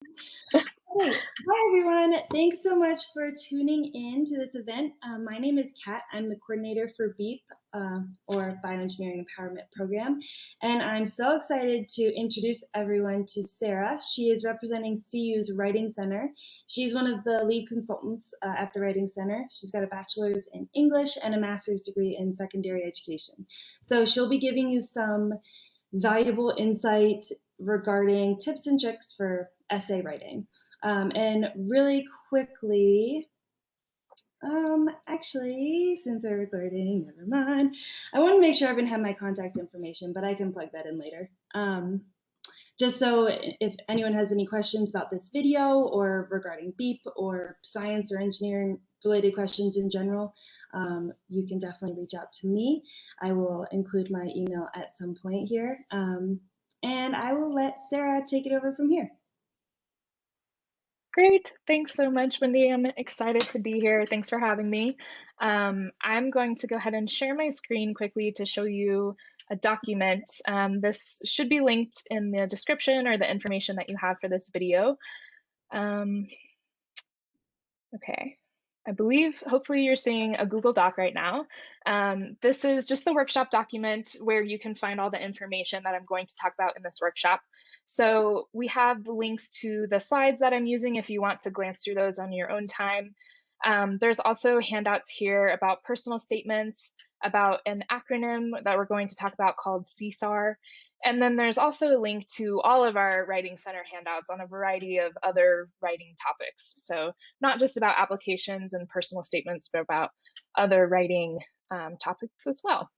Hey, hi everyone. Thanks so much for tuning in to this event. My name is Kat. I'm the coordinator for BEEP, or Bioengineering Empowerment Program. And I'm so excited to introduce everyone to Sarah. She is representing CU's Writing Center. She's one of the lead consultants at the Writing Center. She's got a bachelor's in English and a master's degree in secondary education. So she'll be giving you some valuable insight regarding tips and tricks for essay writing. And really quickly, actually, since we're recording, never mind. I want to make sure everyone had my contact information, but I can plug that in later. Just so if anyone has any questions about this video or regarding BEEP or science or engineering related questions in general, you can definitely reach out to me. I will include my email at some point here. And I will let Sarah take it over from here. Great. Thanks so much, Wendy. I'm excited to be here. Thanks for having me. I'm going to go ahead and share my screen quickly to show you a document. This should be linked in the description or the information that you have for this video. Okay. I believe, hopefully you're seeing a Google Doc right now. This is just the workshop document where you can find all the information that I'm going to talk about in this workshop. So we have the links to the slides that I'm using if you want to glance through those on your own time. There's also handouts here about personal statements, about an acronym that we're going to talk about called Csar. And then there's also a link to all of our Writing Center handouts on a variety of other writing topics. So not just about applications and personal statements, but about other writing topics as well.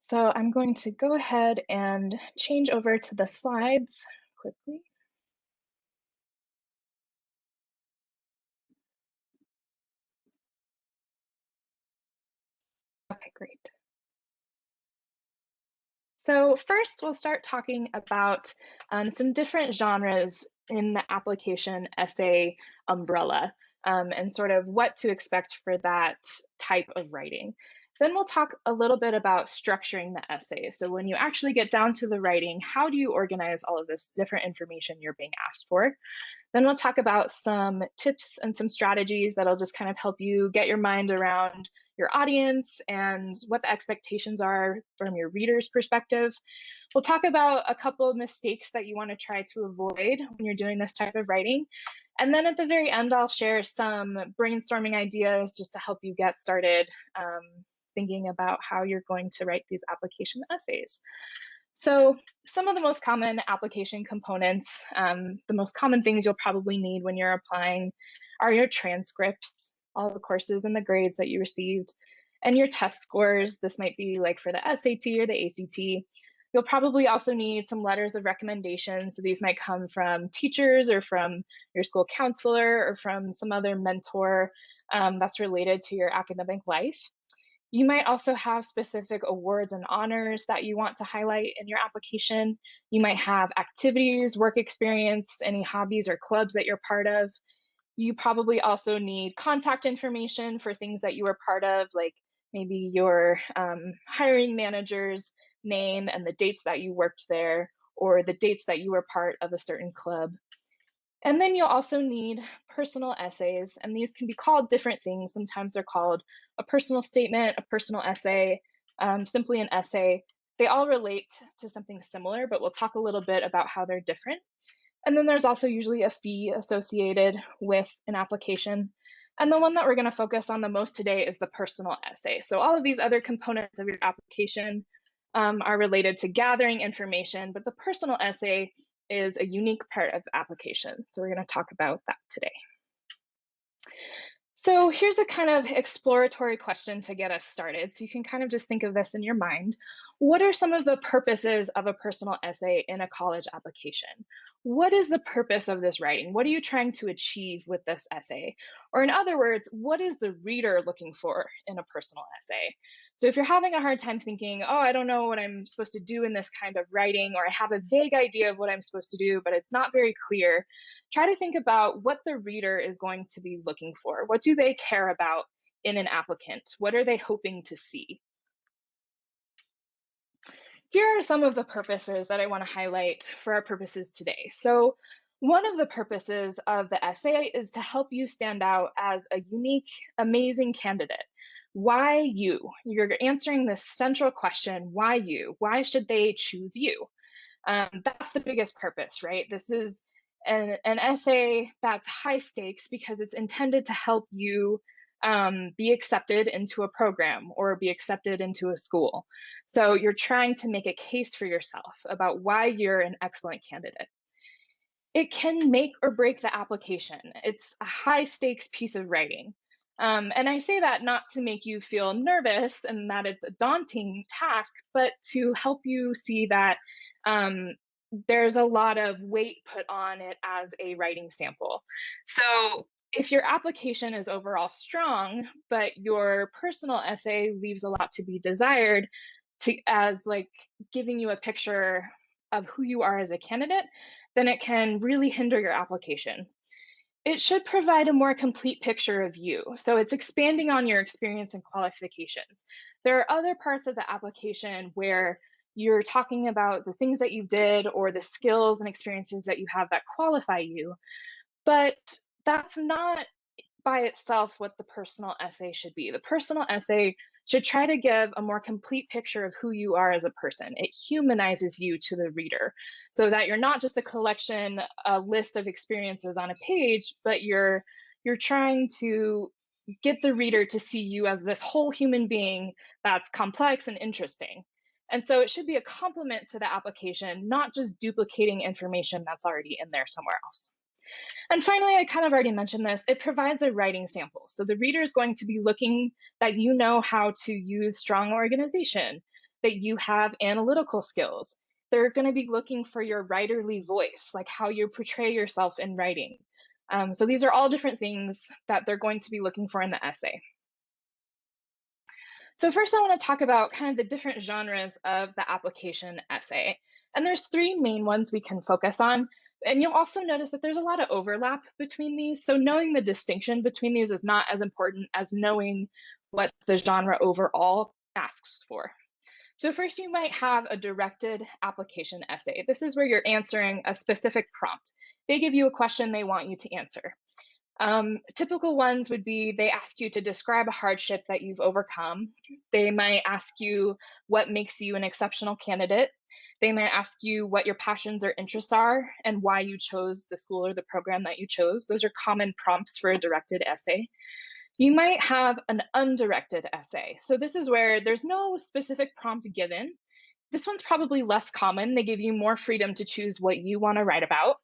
So I'm going to go ahead and change over to the slides quickly. Okay, great. So first, we'll start talking about some different genres in the application essay umbrella and sort of what to expect for that type of writing. Then we'll talk a little bit about structuring the essay. So when you actually get down to the writing, how do you organize all of this different information you're being asked for? Then we'll talk about some tips and some strategies that'll just kind of help you get your mind around your audience and what the expectations are from your reader's perspective. We'll talk about a couple of mistakes that you want to try to avoid when you're doing this type of writing. And then at the very end, I'll share some brainstorming ideas just to help you get started thinking about how you're going to write these application essays. So some of the most common application components, the most common things you'll probably need when you're applying are your transcripts, all the courses and the grades that you received, and your test scores. This might be like for the SAT or the ACT. You'll probably also need some letters of recommendation. So these might come from teachers or from your school counselor or from some other mentor that's related to your academic life. You might also have specific awards and honors that you want to highlight in your application. You might have activities, work experience, any hobbies or clubs that you're part of. You probably also need contact information for things that you were part of, like maybe your hiring manager's name and the dates that you worked there, or the dates that you were part of a certain club. And then you'll also need personal essays, and these can be called different things. Sometimes they're called a personal statement, a personal essay, simply an essay. They all relate to something similar, but we'll talk a little bit about how they're different. And then there's also usually a fee associated with an application. And the one that we're going to focus on the most today is the personal essay. So all of these other components of your application are related to gathering information, but the personal essay is a unique part of the application. So we're going to talk about that today. So here's a kind of exploratory question to get us started. So you can kind of just think of this in your mind. What are some of the purposes of a personal essay in a college application? What is the purpose of this writing? What are you trying to achieve with this essay? Or in other words, what is the reader looking for in a personal essay? So if you're having a hard time thinking, oh, I don't know what I'm supposed to do in this kind of writing, or I have a vague idea of what I'm supposed to do, but it's not very clear, try to think about what the reader is going to be looking for. What do they care about in an applicant? What are they hoping to see? Here are some of the purposes that I want to highlight for our purposes today. So One of the purposes of the essay is to help you stand out as a unique, amazing candidate. Why you? You're answering this central question, why you? Why should they choose you? That's the biggest purpose, right? This is an essay that's high stakes because it's intended to help you be accepted into a program or be accepted into a school. So you're trying to make a case for yourself about why you're an excellent candidate. It can make or break the application. It's a high stakes piece of writing. And I say that not to make you feel nervous and that it's a daunting task, but to help you see that there's a lot of weight put on it as a writing sample. So if your application is overall strong, but your personal essay leaves a lot to be desired, as like giving you a picture of who you are as a candidate, then it can really hinder your application. It should provide a more complete picture of you. So it's expanding on your experience and qualifications. There are other parts of the application where you're talking about the things that you did or the skills and experiences that you have that qualify you, but that's not by itself what the personal essay should be. The personal essay should try to give a more complete picture of who you are as a person. It humanizes you to the reader so that you're not just a collection, a list of experiences on a page, but you're trying to get the reader to see you as this whole human being that's complex and interesting. And so it should be a complement to the application, not just duplicating information that's already in there somewhere else. And finally, I kind of already mentioned this, it provides a writing sample. So the reader is going to be looking that you know how to use strong organization, that you have analytical skills. They're going to be looking for your writerly voice, like how you portray yourself in writing. So these are all different things that they're going to be looking for in the essay. So first I want to talk about kind of the different genres of the application essay. And there's three main ones we can focus on. And you'll also notice that there's a lot of overlap between these. So knowing the distinction between these is not as important as knowing what the genre overall asks for. So first you might have a directed application essay. This is where you're answering a specific prompt. They give you a question they want you to answer. Typical ones would be they ask you to describe a hardship that you've overcome. They might ask you what makes you an exceptional candidate. They might ask you what your passions or interests are and why you chose the school or the program that you chose. Those are common prompts for a directed essay. You might have an undirected essay. So this is where there's no specific prompt given. This one's probably less common. They give you more freedom to choose what you want to write about.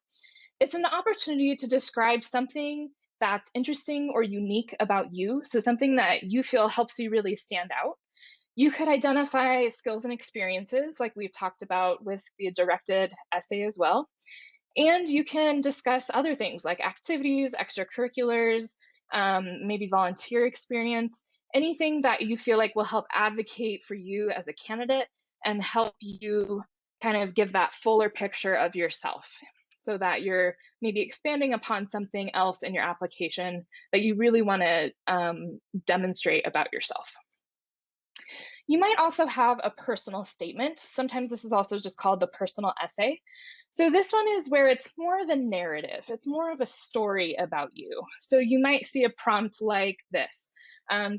It's an opportunity to describe something that's interesting or unique about you, so something that you feel helps you really stand out. You could identify skills and experiences, like we've talked about with the directed essay as well. And you can discuss other things like activities, extracurriculars, maybe volunteer experience, anything that you feel like will help advocate for you as a candidate and help you kind of give that fuller picture of yourself so that you're maybe expanding upon something else in your application that you really want to demonstrate about yourself. You might also have a personal statement. Sometimes this is also just called the personal essay. So this one is where it's more of a narrative. It's more of a story about you. So you might see a prompt like this.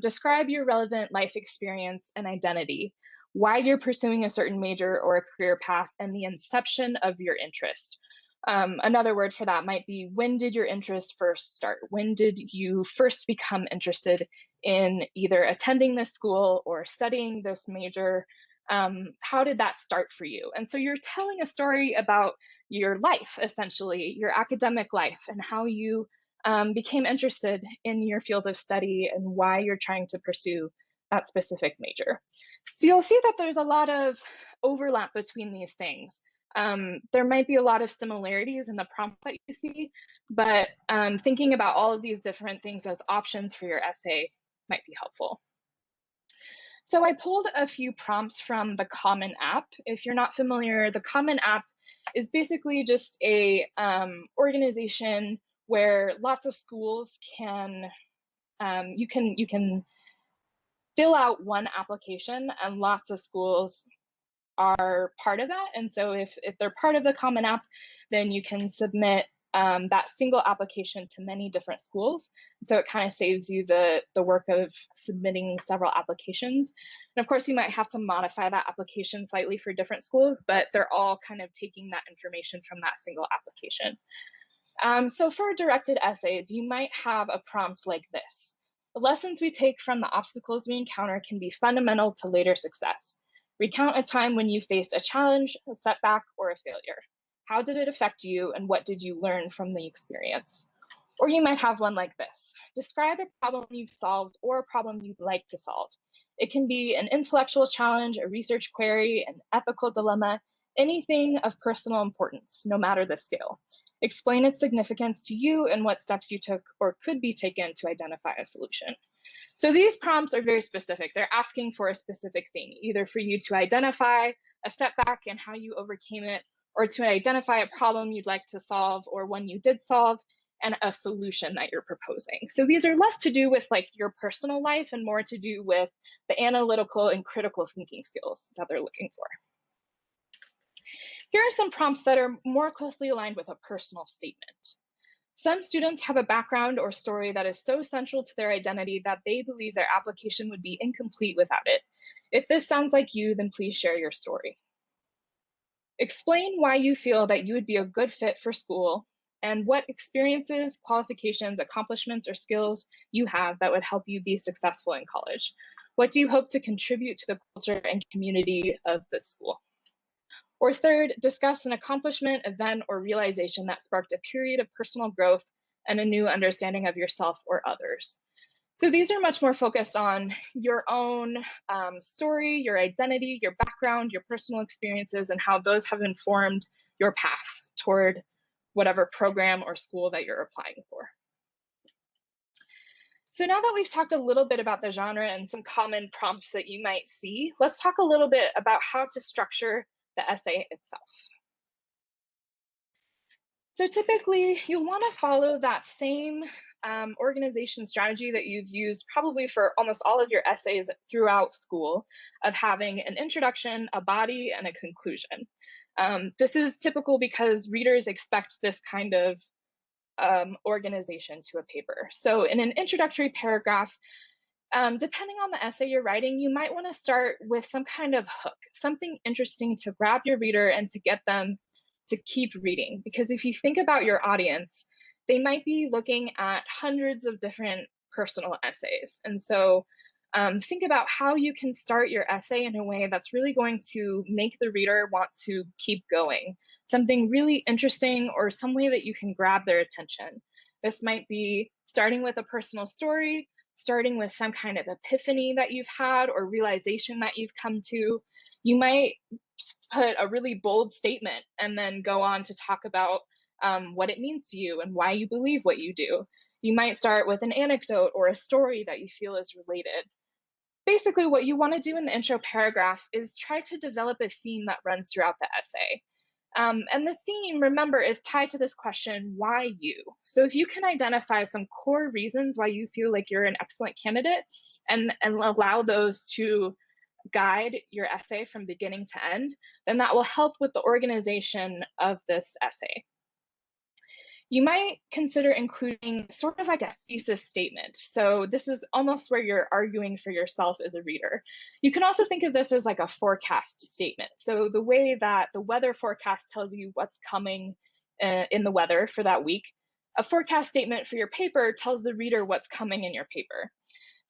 Describe your relevant life experience and identity, why you're pursuing a certain major or a career path, and the inception of your interest. Another word for that might be, when did your interest first start? When did you first become interested in either attending this school or studying this major? How did that start for you? And so you're telling a story about your life, essentially, your academic life, and how you became interested in your field of study and why you're trying to pursue that specific major. So you'll see that there's a lot of overlap between these things. There might be a lot of similarities in the prompts that you see, but thinking about all of these different things as options for your essay might be helpful. So I pulled a few prompts from the Common App. If you're not familiar, the Common App is basically just a organization where lots of schools can, you can fill out one application and lots of schools are part of that. And so if they're part of the Common App, then you can submit that single application to many different schools. So it kind of saves you the work of submitting several applications. And of course, you might have to modify that application slightly for different schools, but they're all kind of taking that information from that single application. So for directed essays, you might have a prompt like this. The lessons we take from the obstacles we encounter can be fundamental to later success. Recount a time when you faced a challenge, a setback, or a failure. How did it affect you, and what did you learn from the experience? Or you might have one like this. Describe a problem you've solved or a problem you'd like to solve. It can be an intellectual challenge, a research query, an ethical dilemma, anything of personal importance, no matter the scale. Explain its significance to you and what steps you took or could be taken to identify a solution. So these prompts are very specific. They're asking for a specific thing, either for you to identify a setback and how you overcame it, or to identify a problem you'd like to solve or one you did solve, and a solution that you're proposing. So these are less to do with like your personal life and more to do with the analytical and critical thinking skills that they're looking for. Here are some prompts that are more closely aligned with a personal statement. Some students have a background or story that is so central to their identity that they believe their application would be incomplete without it. If this sounds like you, then please share your story. Explain why you feel that you would be a good fit for school and what experiences, qualifications, accomplishments, or skills you have that would help you be successful in college. What do you hope to contribute to the culture and community of the school? Or third, discuss an accomplishment, event, or realization that sparked a period of personal growth and a new understanding of yourself or others. So these are much more focused on your own story, your identity, your background, your personal experiences, and how those have informed your path toward whatever program or school that you're applying for. So now that we've talked a little bit about the genre and some common prompts that you might see, let's talk a little bit about how to structure the essay itself. So typically, you'll want to follow that same organization strategy that you've used probably for almost all of your essays throughout school, of having an introduction, a body, and a conclusion. This is typical because readers expect this kind of organization to a paper. So in an introductory paragraph, depending on the essay you're writing, you might want to start with some kind of hook, something interesting to grab your reader and to get them to keep reading. Because if you think about your audience, they might be looking at hundreds of different personal essays. And so think about how you can start your essay in a way that's really going to make the reader want to keep going. Something really interesting or some way that you can grab their attention. This might be starting with a personal story, starting with some kind of epiphany that you've had or realization that you've come to. You might put a really bold statement and then go on to talk about what it means to you and why you believe what you do. You might start with an anecdote or a story that you feel is related. Basically, what you want to do in the intro paragraph is try to develop a theme that runs throughout the essay. And the theme, remember, is tied to this question, why you? So if you can identify some core reasons why you feel like you're an excellent candidate and allow those to guide your essay from beginning to end, then that will help with the organization of this essay. You might consider including sort of like a thesis statement. So this is almost where you're arguing for yourself as a reader. You can also think of this as like a forecast statement. So the way that the weather forecast tells you what's coming in the weather for that week, a forecast statement for your paper tells the reader what's coming in your paper.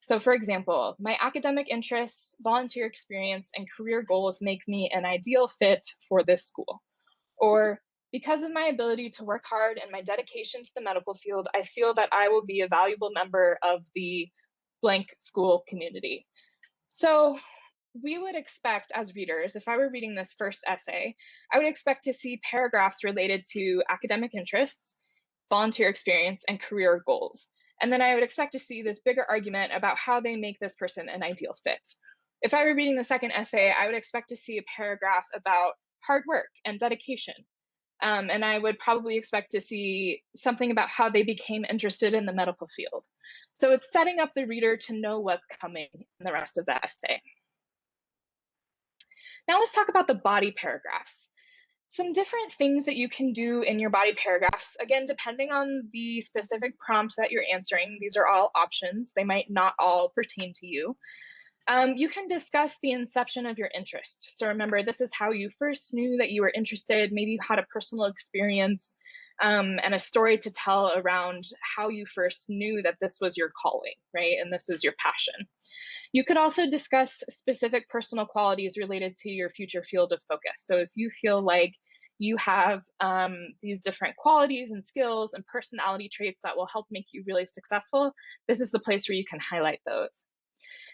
So for example, my academic interests, volunteer experience, and career goals make me an ideal fit for this school. Or because of my ability to work hard and my dedication to the medical field, I feel that I will be a valuable member of the blank school community. So we would expect as readers, if I were reading this first essay, I would expect to see paragraphs related to academic interests, volunteer experience, and career goals. And then I would expect to see this bigger argument about how they make this person an ideal fit. If I were reading the second essay, I would expect to see a paragraph about hard work and dedication. And I would probably expect to see something about how they became interested in the medical field. So it's setting up the reader to know what's coming in the rest of the essay. Now let's talk about the body paragraphs. Some different things that you can do in your body paragraphs, again, depending on the specific prompt that you're answering, these are all options. They might not all pertain to you. You can discuss the inception of your interest. So remember, this is how you first knew that you were interested. Maybe you had a personal experience and a story to tell around how you first knew that this was your calling, right? And this is your passion. You could also discuss specific personal qualities related to your future field of focus. So if you feel like you have these different qualities and skills and personality traits that will help make you really successful, this is the place where you can highlight those.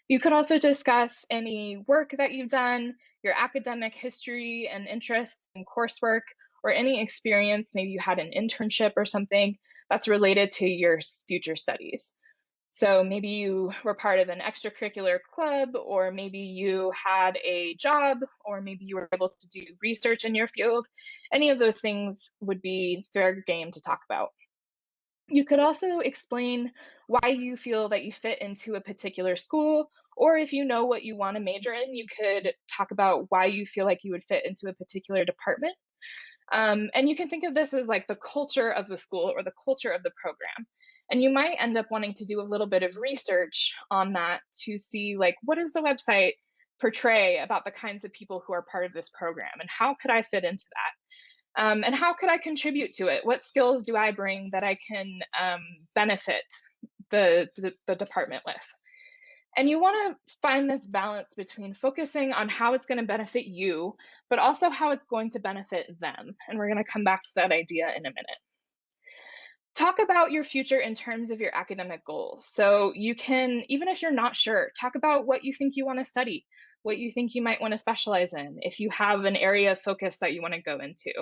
You could also discuss any work that you've done, your academic history and interests and coursework, or any experience, maybe you had an internship or something that's related to your future studies. So maybe you were part of an extracurricular club, or maybe you had a job, or maybe you were able to do research in your field. Any of those things would be fair game to talk about. You could also explain why you feel that you fit into a particular school, or if you know what you want to major in, you could talk about why you feel like you would fit into a particular department. And you can think of this as like the culture of the school or the culture of the program. And you might end up wanting to do a little bit of research on that to see like, what does the website portray about the kinds of people who are part of this program, and how could I fit into that? And how could I contribute to it? What skills do I bring that I can benefit the department with? And you want to find this balance between focusing on how it's going to benefit you, but also how it's going to benefit them. And we're going to come back to that idea in a minute. Talk about your future in terms of your academic goals. So you can, even if you're not sure, talk about what you think you want to study, what you think you might want to specialize in, if you have an area of focus that you want to go into.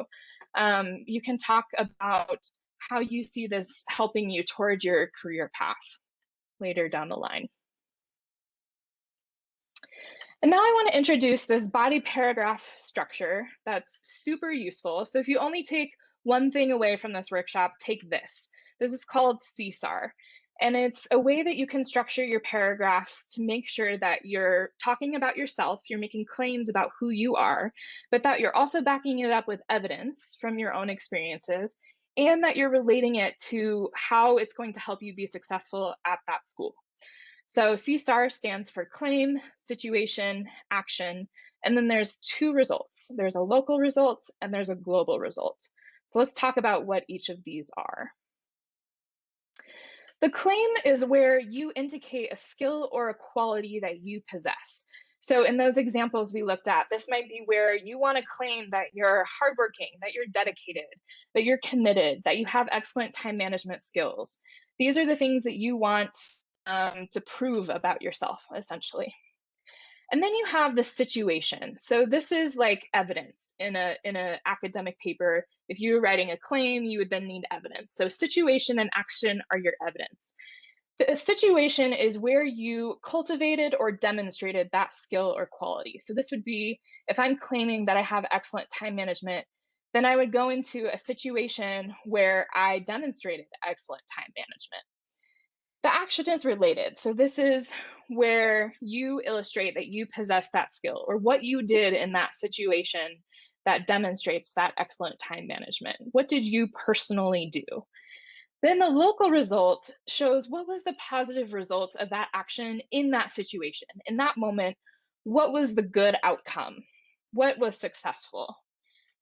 You can talk about how you see this helping you toward your career path later down the line. And now I want to introduce this body paragraph structure that's super useful. So if you only take one thing away from this workshop, take this. This is called Csar. And it's a way that you can structure your paragraphs to make sure that you're talking about yourself, you're making claims about who you are, but that you're also backing it up with evidence from your own experiences, and that you're relating it to how it's going to help you be successful at that school. So Csar stands for claim, situation, action, and then there's two results. There's a local result and there's a global result. So let's talk about what each of these are. The claim is where you indicate a skill or a quality that you possess. So in those examples we looked at, this might be where you want to claim that you're hardworking, that you're dedicated, that you're committed, that you have excellent time management skills. These are the things that you want to prove about yourself, essentially. And then you have the situation. So this is like evidence in a academic paper. If you were writing a claim, you would then need evidence. So situation and action are your evidence. The situation is where you cultivated or demonstrated that skill or quality. So this would be, if I'm claiming that I have excellent time management, then I would go into a situation where I demonstrated excellent time management. The action is related. So this is where you illustrate that you possess that skill, or what you did in that situation that demonstrates that excellent time management. What did you personally do? Then the local result shows what was the positive result of that action in that situation. In that moment, what was the good outcome? What was successful?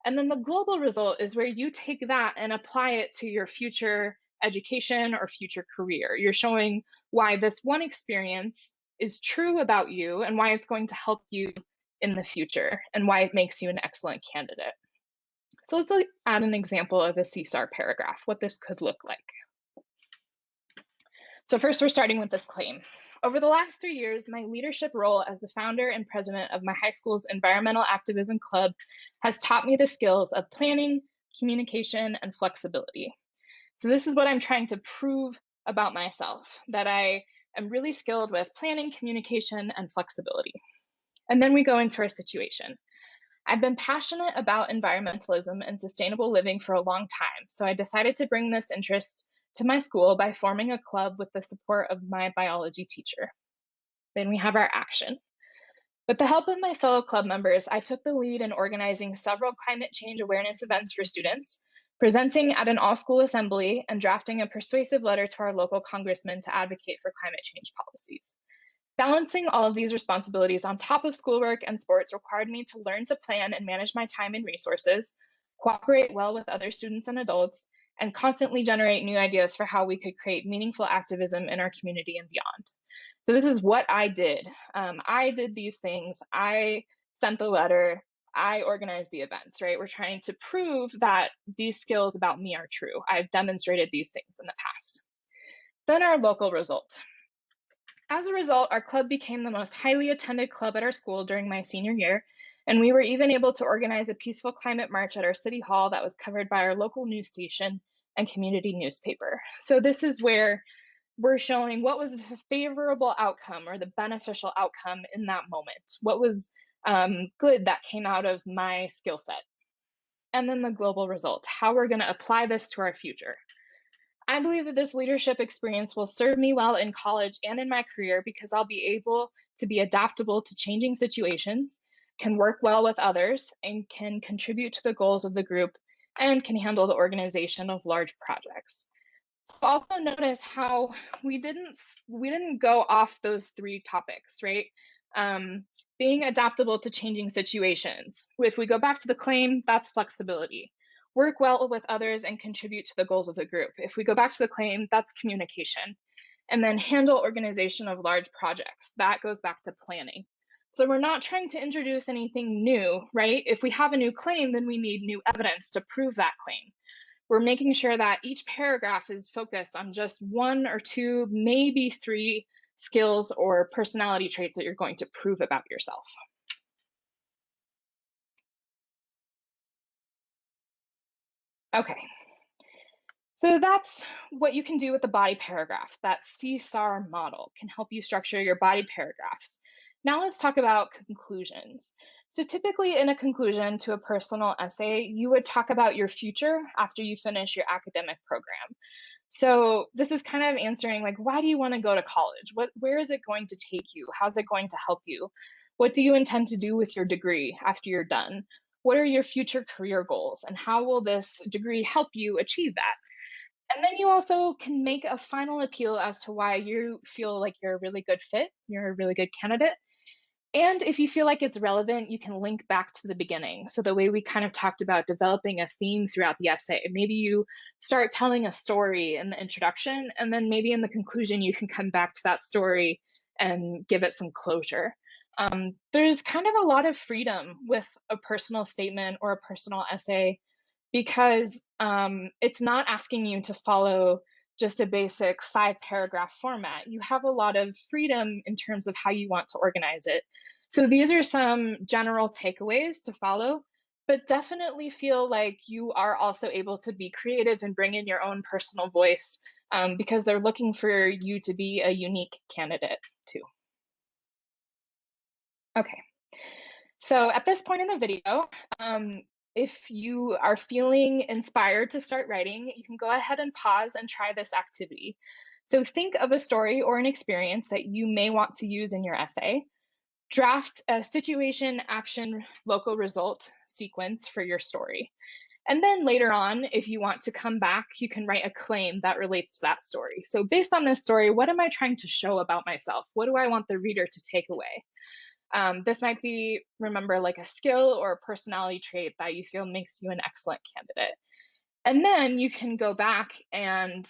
And then the global result is where you take that and apply it to your future education or future career. You're showing why this one experience is true about you and why it's going to help you in the future and why it makes you an excellent candidate. So let's add an example of a Csar paragraph, what this could look like. So first, we're starting with this claim. Over the last 3 years, my leadership role as the founder and president of my high school's environmental activism club has taught me the skills of planning, communication, and flexibility. So this is what I'm trying to prove about myself, that I am really skilled with planning, communication, and flexibility. And then we go into our situation. I've been passionate about environmentalism and sustainable living for a long time, so I decided to bring this interest to my school by forming a club with the support of my biology teacher. Then we have our action. With the help of my fellow club members, I took the lead in organizing several climate change awareness events for students, presenting at an all-school assembly, and drafting a persuasive letter to our local congressman to advocate for climate change policies. Balancing all of these responsibilities on top of schoolwork and sports required me to learn to plan and manage my time and resources, cooperate well with other students and adults, and constantly generate new ideas for how we could create meaningful activism in our community and beyond. So this is what I did. I did these things. I sent the letter. I organized the events, right? We're trying to prove that these skills about me are true. I've demonstrated these things in the past. Then our local result. As a result, our club became the most highly attended club at our school during my senior year, and we were even able to organize a peaceful climate march at our city hall that was covered by our local news station and community newspaper. So this is where we're showing what was the favorable outcome or the beneficial outcome in that moment. What was good that came out of my skill set. And then the global result, how we're going to apply this to our future. I believe that this leadership experience will serve me well in college and in my career because I'll be able to be adaptable to changing situations, can work well with others, and can contribute to the goals of the group, and can handle the organization of large projects. So also notice how we didn't go off those three topics, right? Being adaptable to changing situations. If we go back to the claim, that's flexibility. Work well with others and contribute to the goals of the group. If we go back to the claim, that's communication. And then handle organization of large projects. That goes back to planning. So we're not trying to introduce anything new, right? If we have a new claim, then we need new evidence to prove that claim. We're making sure that each paragraph is focused on just one or two, maybe three skills or personality traits that you're going to prove about yourself. Okay, so that's what you can do with the body paragraph. That Csar model can help you structure your body paragraphs. Now let's talk about conclusions. So typically in a conclusion to a personal essay, you would talk about your future after you finish your academic program. So this is kind of answering like, why do you want to go to college? Where is it going to take you? How's it going to help you? What do you intend to do with your degree after you're done? What are your future career goals? And how will this degree help you achieve that? And then you also can make a final appeal as to why you feel like you're a really good fit, you're a really good candidate. And if you feel like it's relevant, you can link back to the beginning. So the way we kind of talked about developing a theme throughout the essay, maybe you start telling a story in the introduction, and then maybe in the conclusion, you can come back to that story and give it some closure. There's kind of a lot of freedom with a personal statement or a personal essay because it's not asking you to follow just a basic 5-paragraph format. You have a lot of freedom in terms of how you want to organize it. So these are some general takeaways to follow, but definitely feel like you are also able to be creative and bring in your own personal voice because they're looking for you to be a unique candidate too. Okay, so at this point in the video, if you are feeling inspired to start writing, you can go ahead and pause and try this activity. So think of a story or an experience that you may want to use in your essay. Draft a situation, action, local result sequence for your story. And then later on, if you want to come back, you can write a claim that relates to that story. So based on this story, what am I trying to show about myself? What do I want the reader to take away? This might be, remember, like a skill or a personality trait that you feel makes you an excellent candidate. And then you can go back and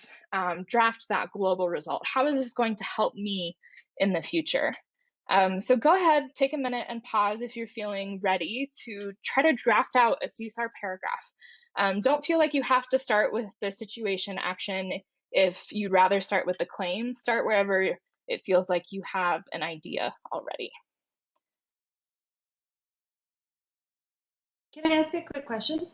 draft that global result. How is this going to help me in the future? So go ahead, take a minute and pause if you're feeling ready to try to draft out a Csar paragraph. Don't feel like you have to start with the situation action. If you'd rather start with the claim, start wherever it feels like you have an idea already. Can I ask a quick question?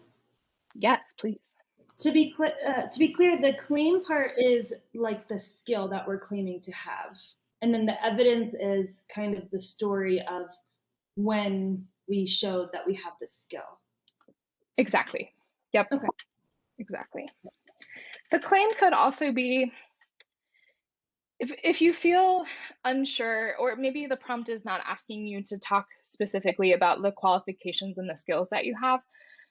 Yes, please. To be clear, the claim part is like the skill that we're claiming to have, and then the evidence is kind of the story of when we showed that we have the skill. Exactly. Yep. Okay. Exactly. The claim could also be, If you feel unsure, or maybe the prompt is not asking you to talk specifically about the qualifications and the skills that you have,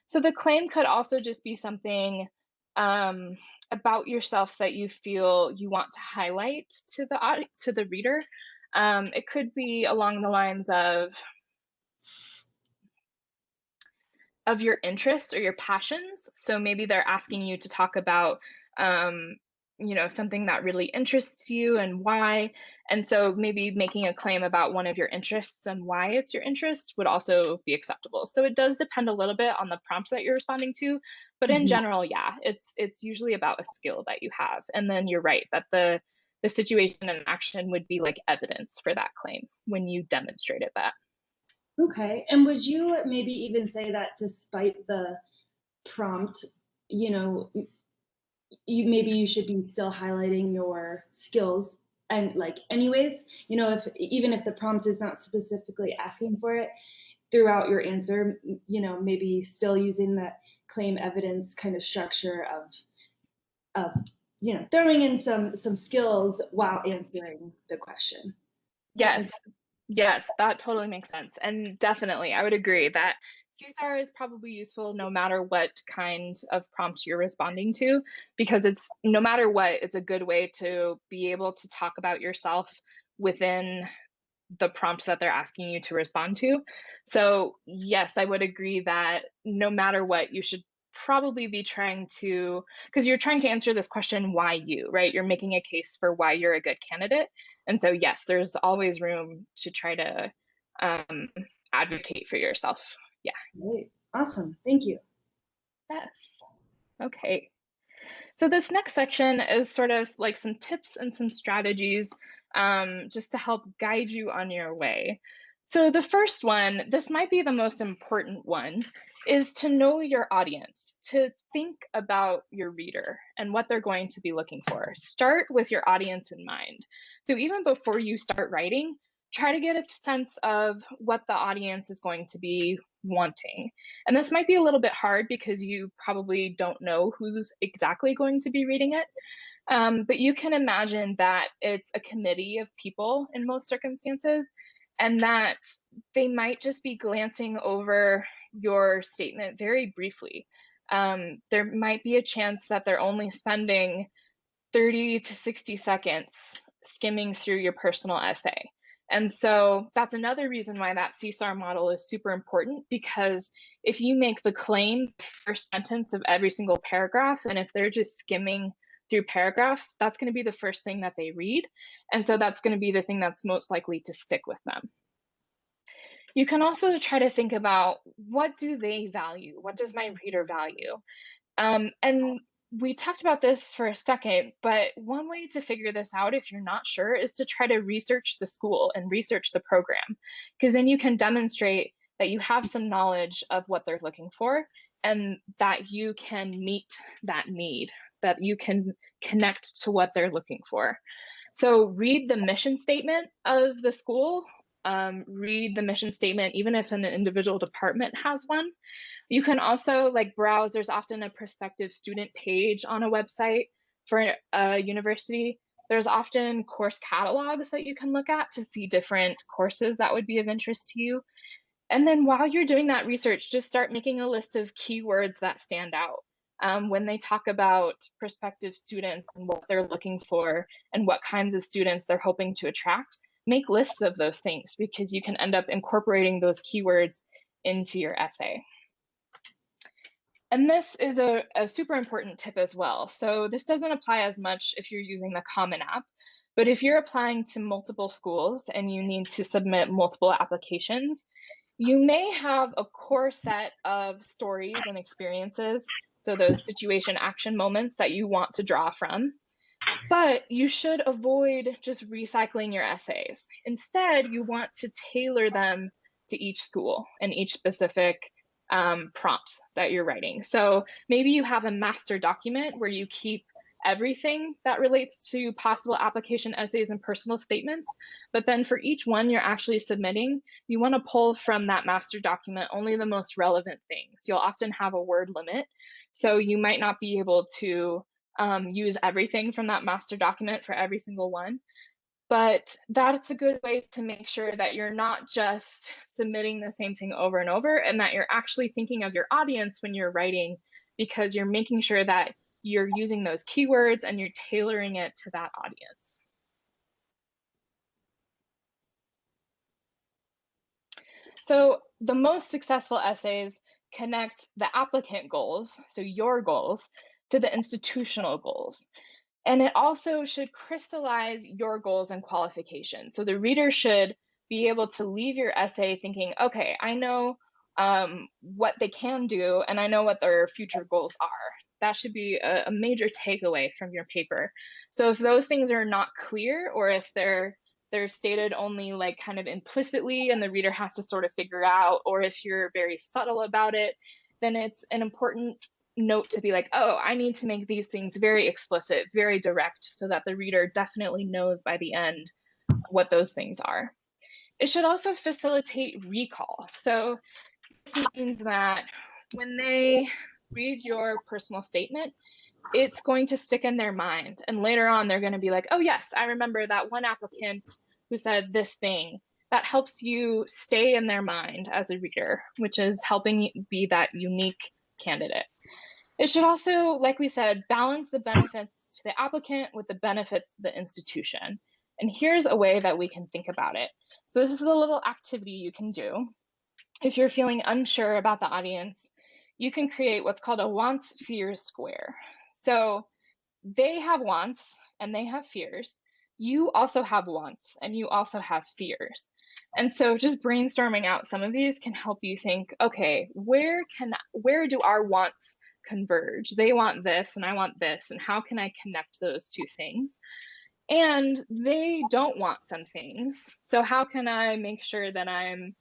so the claim could also just be something um, about yourself that you feel you want to highlight to the reader. It could be along the lines of your interests or your passions. So maybe they're asking you to talk about, um, something that really interests you and why. And so maybe making a claim about one of your interests and why it's your interest would also be acceptable. So it does depend a little bit on the prompt that you're responding to, but in Mhm. general, yeah, it's usually about a skill that you have. And then you're right that the situation and action would be like evidence for that claim when you demonstrated that. Okay. And would you maybe even say that despite the prompt, you know, you should be still highlighting your skills and like anyways, if even if the prompt is not specifically asking for it throughout your answer, maybe still using that claim evidence kind of structure of throwing in some skills while answering the question. Is Yes, yes, that totally makes sense. And definitely, I would agree that Csar is probably useful no matter what kind of prompt you're responding to, because it's no matter what, it's a good way to be able to talk about yourself within the prompt that they're asking you to respond to. So, yes, I would agree that no matter what, you should probably be trying to, because you're trying to answer this question, why you, right? You're making a case for why you're a good candidate. And so, yes, there's always room to try to um, advocate for yourself. Yeah. great. Awesome. Thank you. Yes. Okay. So this next section is sort of like some tips and some strategies just to help guide you on your way. So the first one, this might be the most important one, is to know your audience, to think about your reader and what they're going to be looking for. Start with your audience in mind. So even before you start writing, try to get a sense of what the audience is going to be wanting. And this might be a little bit hard because you probably don't know who's exactly going to be reading it. But you can imagine that it's a committee of people in most circumstances, and that they might just be glancing over your statement very briefly. There might be a chance that they're only spending 30 to 60 seconds skimming through your personal essay. And so that's another reason why that CSAR model is super important, because if you make the claim first sentence of every single paragraph, and if they're just skimming through paragraphs, that's going to be the first thing that they read. And so that's going to be the thing that's most likely to stick with them. You can also try to think about, what do they value? What does my reader value? And we talked about this for a second, but one way to figure this out, if you're not sure, is to try to research the school and research the program, because then you can demonstrate that you have some knowledge of what they're looking for and that you can meet that need, that you can connect to what they're looking for. So read the mission statement of the school, read the mission statement, even if an individual department has one. You can also like browse, there's often a prospective student page on a website for a university. There's often course catalogs that you can look at to see different courses that would be of interest to you. And then while you're doing that research, just start making a list of keywords that stand out. When they talk about prospective students and what they're looking for and what kinds of students they're hoping to attract, make lists of those things, because you can end up incorporating those keywords into your essay. And this is a super important tip as well. So this doesn't apply as much if you're using the Common App, but if you're applying to multiple schools and you need to submit multiple applications, you may have a core set of stories and experiences, so those situation action moments that you want to draw from, but you should avoid just recycling your essays. Instead, you want to tailor them to each school and each specific prompt that you're writing. So maybe you have a master document where you keep everything that relates to possible application essays and personal statements. But then for each one you're actually submitting, you want to pull from that master document only the most relevant things. You'll often have a word limit, so you might not be able to use everything from that master document for every single one. But that's a good way to make sure that you're not just submitting the same thing over and over, and that you're actually thinking of your audience when you're writing, because you're making sure that you're using those keywords and you're tailoring it to that audience. So the most successful essays connect the applicant goals, so your goals, to the institutional goals. And it also should crystallize your goals and qualifications. So the reader should be able to leave your essay thinking, okay, I know what they can do, and I know what their future goals are. That should be a major takeaway from your paper. So if those things are not clear, or if they're stated only like kind of implicitly and the reader has to sort of figure out, or if you're very subtle about it, then it's an important note to be like, oh, I need to make these things very explicit, very direct, so that the reader definitely knows by the end what those things are. It should also facilitate recall. So this means that when they read your personal statement, it's going to stick in their mind. And later on, they're going to be like, oh, yes, I remember that one applicant who said this thing. That helps you stay in their mind as a reader, which is helping you be that unique candidate. It should also, like we said, balance the benefits to the applicant with the benefits to the institution. And here's a way that we can think about it. So this is a little activity you can do. If you're feeling unsure about the audience, you can create what's called a wants fears square. So they have wants and they have fears. You also have wants and you also have fears. And so just brainstorming out some of these can help you think, okay, where do our wants converge? They want this and I want this, and how can I connect those two things? And they don't want some things. So how can I make sure that I'm,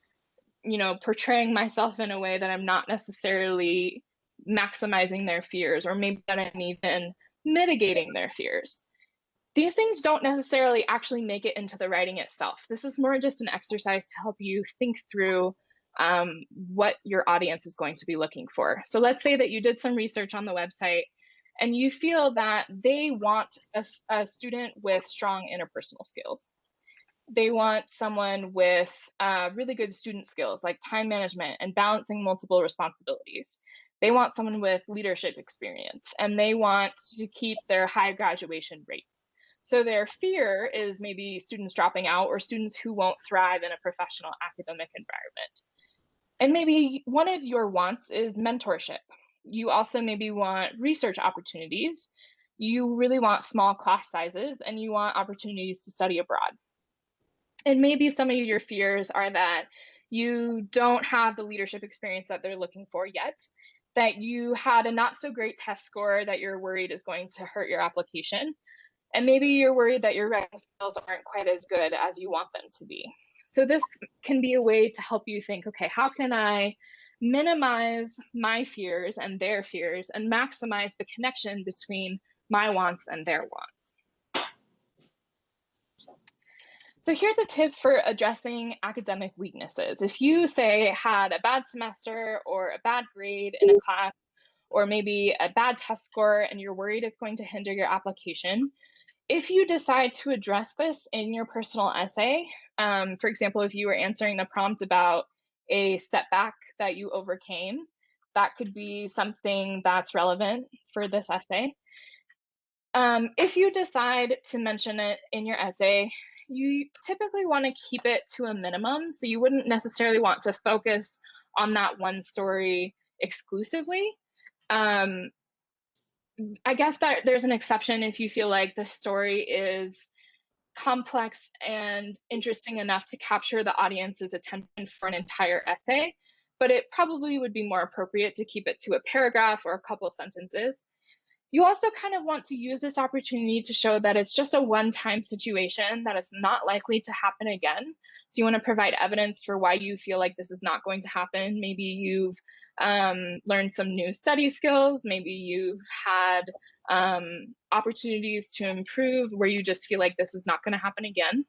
portraying myself in a way that I'm not necessarily maximizing their fears, or maybe that I'm even mitigating their fears? These things don't necessarily actually make it into the writing itself. This is more just an exercise to help you think through what your audience is going to be looking for. So let's say that you did some research on the website and you feel that they want a student with strong interpersonal skills. They want someone with really good student skills like time management and balancing multiple responsibilities. They want someone with leadership experience, and they want to keep their high graduation rates. So their fear is maybe students dropping out or students who won't thrive in a professional academic environment. And maybe one of your wants is mentorship. You also maybe want research opportunities. You really want small class sizes, and you want opportunities to study abroad. And maybe some of your fears are that you don't have the leadership experience that they're looking for yet, that you had a not so great test score that you're worried is going to hurt your application. And maybe you're worried that your writing skills aren't quite as good as you want them to be. So this can be a way to help you think, okay, how can I minimize my fears and their fears and maximize the connection between my wants and their wants? So here's a tip for addressing academic weaknesses. If you, say, had a bad semester or a bad grade in a class, or maybe a bad test score, and you're worried it's going to hinder your application, if you decide to address this in your personal essay, for example, if you were answering the prompt about a setback that you overcame, that could be something that's relevant for this essay. If you decide to mention it in your essay, you typically want to keep it to a minimum. So you wouldn't necessarily want to focus on that one story exclusively. I guess that there's an exception if you feel like the story is complex and interesting enough to capture the audience's attention for an entire essay, but it probably would be more appropriate to keep it to a paragraph or a couple sentences. You also kind of want to use this opportunity to show that it's just a one-time situation, that it's not likely to happen again. So you want to provide evidence for why you feel like this is not going to happen. Maybe you've learned some new study skills. Maybe you've had opportunities to improve where you just feel like this is not going to happen again.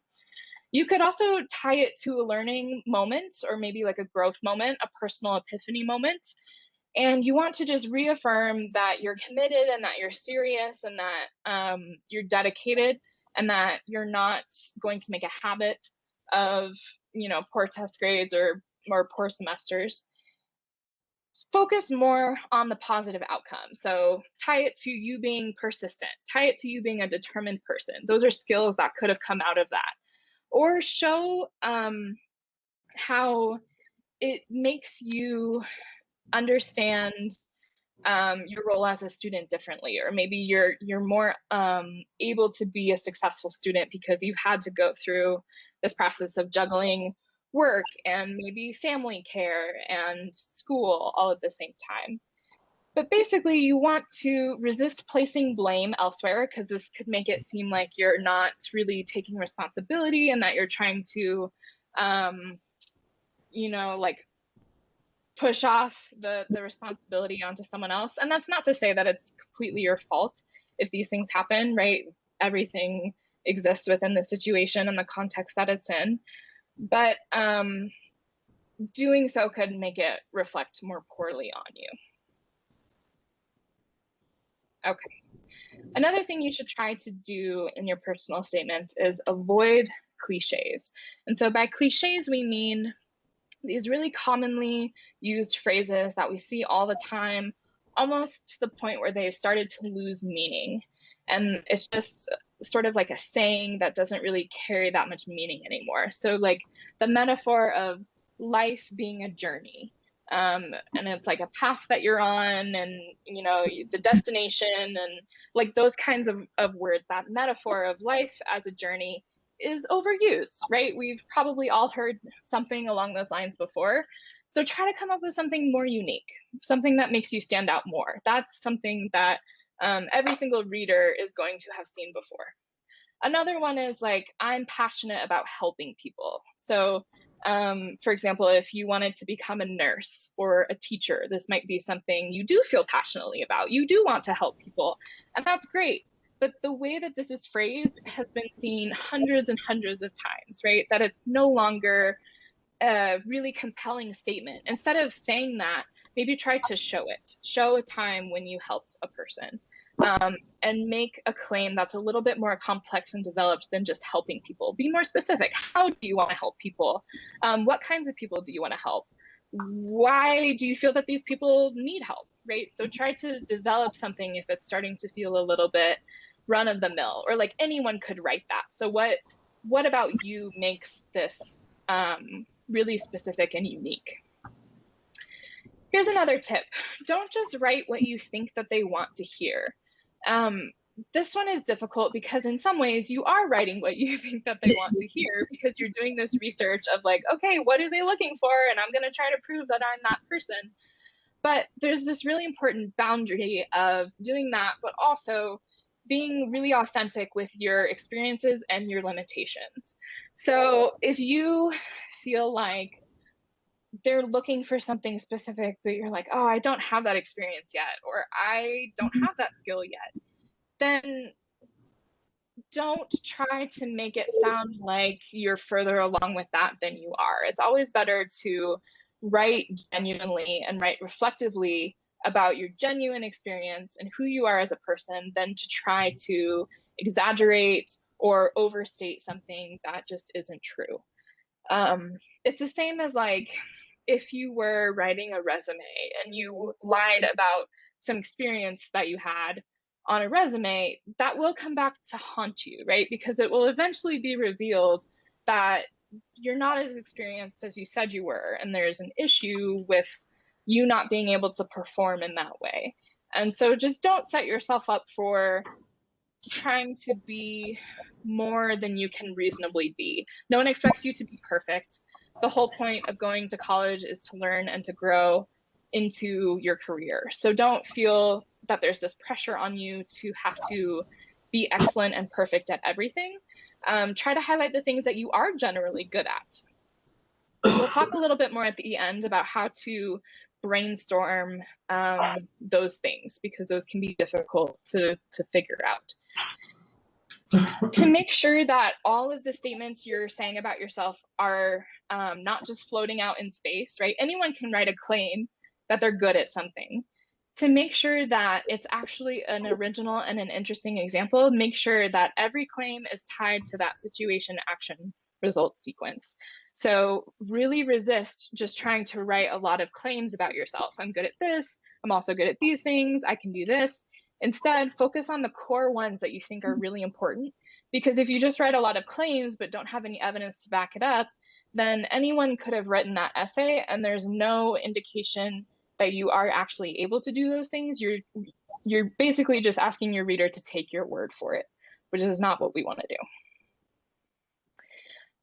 You could also tie it to a learning moment, or maybe like a growth moment, a personal epiphany moment. And you want to just reaffirm that you're committed and that you're serious and that you're dedicated and that you're not going to make a habit of, poor test grades or poor semesters. Focus more on the positive outcome. So tie it to you being persistent, tie it to you being a determined person. Those are skills that could have come out of that. Or show how it makes you understand your role as a student differently, or maybe you're more able to be a successful student because you've had to go through this process of juggling work and maybe family care and school all at the same time. But basically, you want to resist placing blame elsewhere, because this could make it seem like you're not really taking responsibility and that you're trying to, like push off the responsibility onto someone else. And that's not to say that it's completely your fault if these things happen, right? Everything exists within the situation and the context that it's in. But doing so could make it reflect more poorly on you. Okay. Another thing you should try to do in your personal statements is avoid cliches. And so by cliches, we mean these really commonly used phrases that we see all the time, almost to the point where they've started to lose meaning. And it's just sort of like a saying that doesn't really carry that much meaning anymore. So like the metaphor of life being a journey. And it's like a path that you're on, and the destination, and like those kinds of words. That metaphor of life as a journey is overused, right? We've probably all heard something along those lines before. So try to come up with something more unique, something that makes you stand out more. That's something that every single reader is going to have seen before. Another one is like, I'm passionate about helping people. So for example, if you wanted to become a nurse or a teacher, this might be something you do feel passionately about. You do want to help people, and that's great. But the way that this is phrased has been seen hundreds and hundreds of times, right? That it's no longer a really compelling statement. Instead of saying that, maybe try to show it. Show a time when you helped a person. And make a claim that's a little bit more complex and developed than just helping people. Be more specific. How do you want to help people? What kinds of people do you want to help? Why do you feel that these people need help, right? So try to develop something if it's starting to feel a little bit run of the mill, or like anyone could write that. So what about you makes this really specific and unique? Here's another tip. Don't just write what you think that they want to hear. This one is difficult because in some ways you are writing what you think that they want to hear, because you're doing this research of like, okay, what are they looking for? And I'm going to try to prove that I'm that person. But there's this really important boundary of doing that, but also being really authentic with your experiences and your limitations. So if you feel like they're looking for something specific, but you're like, oh, I don't have that experience yet, or I don't have that skill yet, then don't try to make it sound like you're further along with that than you are. It's always better to write genuinely and write reflectively about your genuine experience and who you are as a person than to try to exaggerate or overstate something that just isn't true. It's the same as like if you were writing a resume and you lied about some experience that you had on a resume, that will come back to haunt you, right? Because it will eventually be revealed that you're not as experienced as you said you were, and there's an issue with you not being able to perform in that way. And so just don't set yourself up for trying to be more than you can reasonably be. No one expects you to be perfect. The whole point of going to college is to learn and to grow into your career. So don't feel that there's this pressure on you to have to be excellent and perfect at everything. Try to highlight the things that you are generally good at. We'll talk a little bit more at the end about how to brainstorm those things, because those can be difficult to figure out. To make sure that all of the statements you're saying about yourself are not just floating out in space, right? Anyone can write a claim that they're good at something. To make sure that it's actually an original and an interesting example, make sure that every claim is tied to that situation, action, result sequence. So really resist just trying to write a lot of claims about yourself. I'm good at this. I'm also good at these things. I can do this. Instead, focus on the core ones that you think are really important. Because if you just write a lot of claims but don't have any evidence to back it up, then anyone could have written that essay and there's no indication that you are actually able to do those things. You're basically just asking your reader to take your word for it, which is not what we want to do.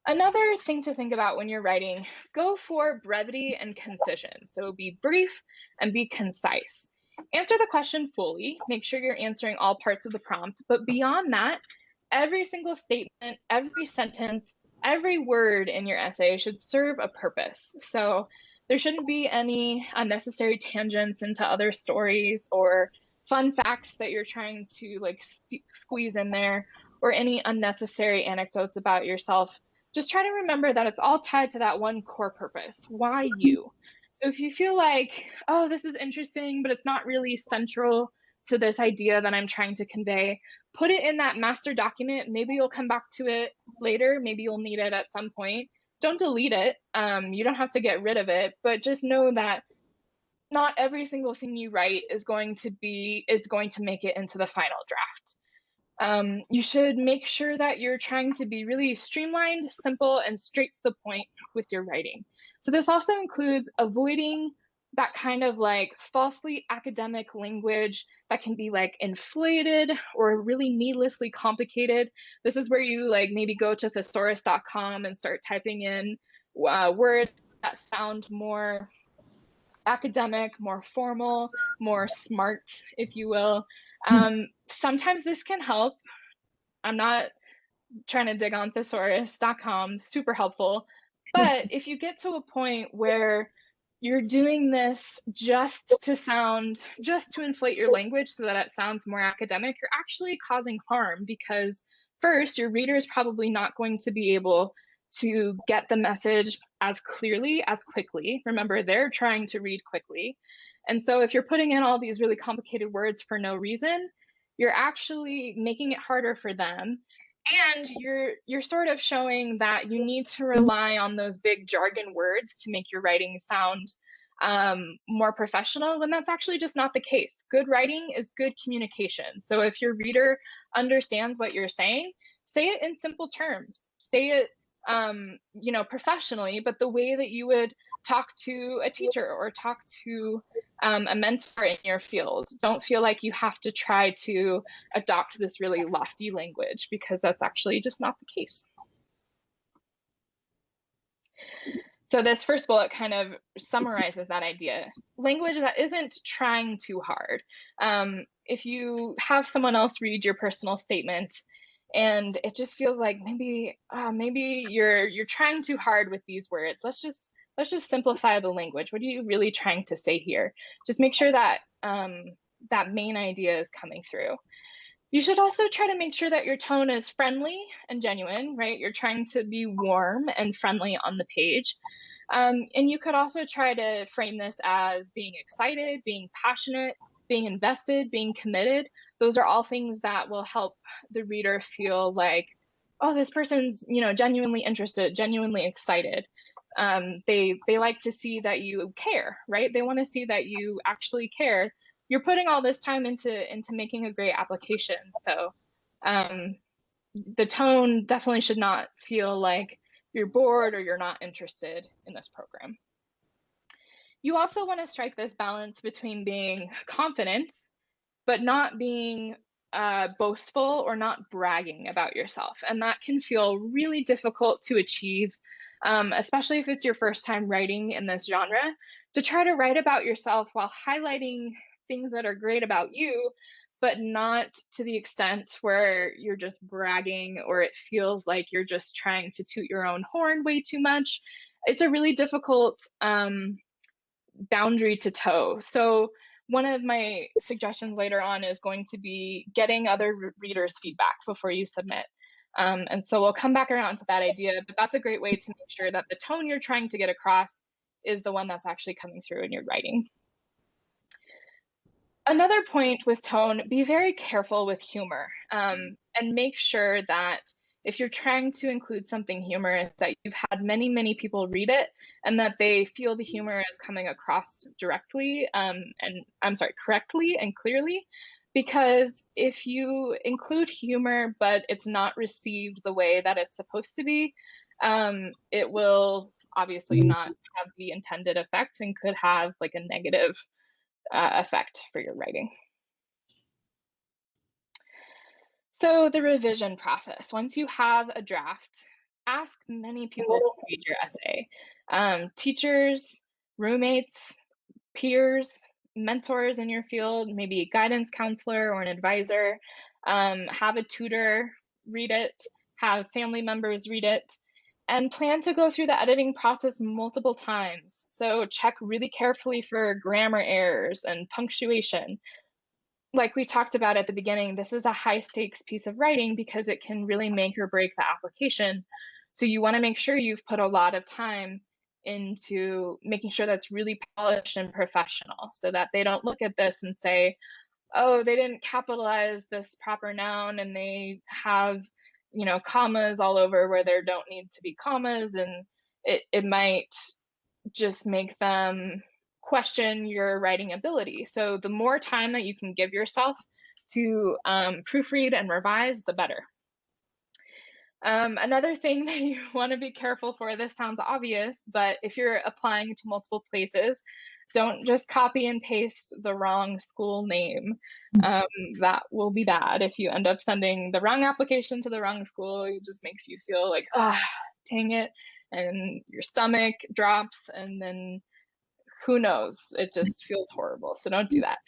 Another thing to think about when you're writing, go for brevity and concision. So be brief and be concise. Answer the question fully, make sure you're answering all parts of the prompt, but beyond that, every single statement, every sentence, every word in your essay should serve a purpose. So there shouldn't be any unnecessary tangents into other stories or fun facts that you're trying to like squeeze in there, or any unnecessary anecdotes about yourself. Just try to remember that it's all tied to that one core purpose. Why you? So if you feel like, oh, this is interesting, but it's not really central to this idea that I'm trying to convey, put it in that master document. Maybe you'll come back to it later. Maybe you'll need it at some point. Don't delete it. You don't have to get rid of it, but just know that not every single thing you write is going to make it into the final draft. You should make sure that you're trying to be really streamlined, simple, and straight to the point with your writing. So this also includes avoiding that kind of like falsely academic language that can be like inflated or really needlessly complicated. This is where you like maybe go to thesaurus.com and start typing in words that sound more academic, more formal, more smart, if you will. Sometimes this can help. I'm not trying to dig on thesaurus.com, super helpful. But if you get to a point where you're doing this just to inflate your language so that it sounds more academic, you're actually causing harm, because first, your reader is probably not going to be able to get the message as clearly, as quickly. Remember, they're trying to read quickly. And so if you're putting in all these really complicated words for no reason, you're actually making it harder for them. And you're sort of showing that you need to rely on those big jargon words to make your writing sound more professional, when that's actually just not the case. Good writing is good communication. So if your reader understands what you're saying, say it in simple terms. Say it professionally, but the way that you would talk to a teacher or talk to a mentor in your field. Don't feel like you have to try to adopt this really lofty language, because that's actually just not the case. So this first bullet kind of summarizes that idea. Language that isn't trying too hard. If you have someone else read your personal statement and it just feels like maybe you're trying too hard with these words, let's just simplify the language. What are you really trying to say here? Just make sure that that main idea is coming through. You should also try to make sure that your tone is friendly and genuine, right? You're trying to be warm and friendly on the page. And you could also try to frame this as being excited, being passionate, being invested, being committed. Those are all things that will help the reader feel like, oh, this person's, genuinely interested, genuinely excited. They like to see that you care, right? They want to see that you actually care. You're putting all this time into making a great application. So the tone definitely should not feel like you're bored or you're not interested in this program. You also want to strike this balance between being confident, but not being boastful or not bragging about yourself. And that can feel really difficult to achieve, especially if it's your first time writing in this genre. To try to write about yourself while highlighting things that are great about you, but not to the extent where you're just bragging or it feels like you're just trying to toot your own horn way too much. It's a really difficult boundary to toe. So one of my suggestions later on is going to be getting other readers' feedback before you submit. And so we'll come back around to that idea, but that's a great way to make sure that the tone you're trying to get across is the one that's actually coming through in your writing. Another point with tone, be very careful with humor, and make sure that if you're trying to include something humorous, that you've had many, many people read it and that they feel the humor is coming across directly, correctly and clearly. Because if you include humor, but it's not received the way that it's supposed to be, it will obviously not have the intended effect and could have like a negative effect for your writing. So the revision process, once you have a draft, ask many people to read your essay. Teachers, roommates, peers, mentors in your field, maybe a guidance counselor or an advisor, have a tutor read it, have family members read it, and plan to go through the editing process multiple times. So check really carefully for grammar errors and punctuation. Like we talked about at the beginning, this is a high stakes piece of writing because it can really make or break the application. So you want to make sure you've put a lot of time into making sure that's really polished and professional so that they don't look at this and say, oh, they didn't capitalize this proper noun and they have, commas all over where there don't need to be commas, and it might just make them question your writing ability. So the more time that you can give yourself to proofread and revise, the better. Another thing that you want to be careful for, this sounds obvious, but if you're applying to multiple places, don't just copy and paste the wrong school name. That will be bad. If you end up sending the wrong application to the wrong school, it just makes you feel like, ah, dang it, and your stomach drops, and then who knows? It just feels horrible. So don't do that.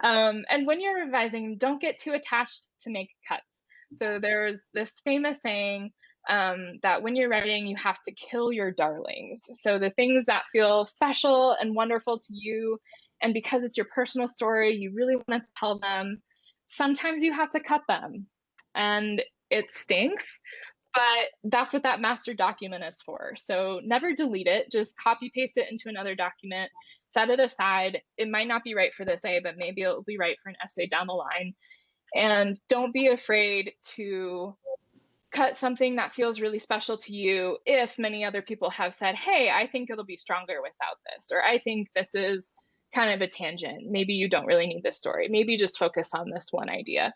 And when you're revising, don't get too attached to make cuts. So there's this famous saying that when you're writing, you have to kill your darlings. So the things that feel special and wonderful to you, and because it's your personal story, you really want to tell them, sometimes you have to cut them. And it stinks, but that's what that master document is for. So never delete it, just copy paste it into another document, set it aside. It might not be right for this essay, but maybe it'll be right for an essay down the line. And don't be afraid to cut something that feels really special to you if many other people have said, hey, I think it'll be stronger without this, or I think this is kind of a tangent. Maybe you don't really need this story. Maybe just focus on this one idea.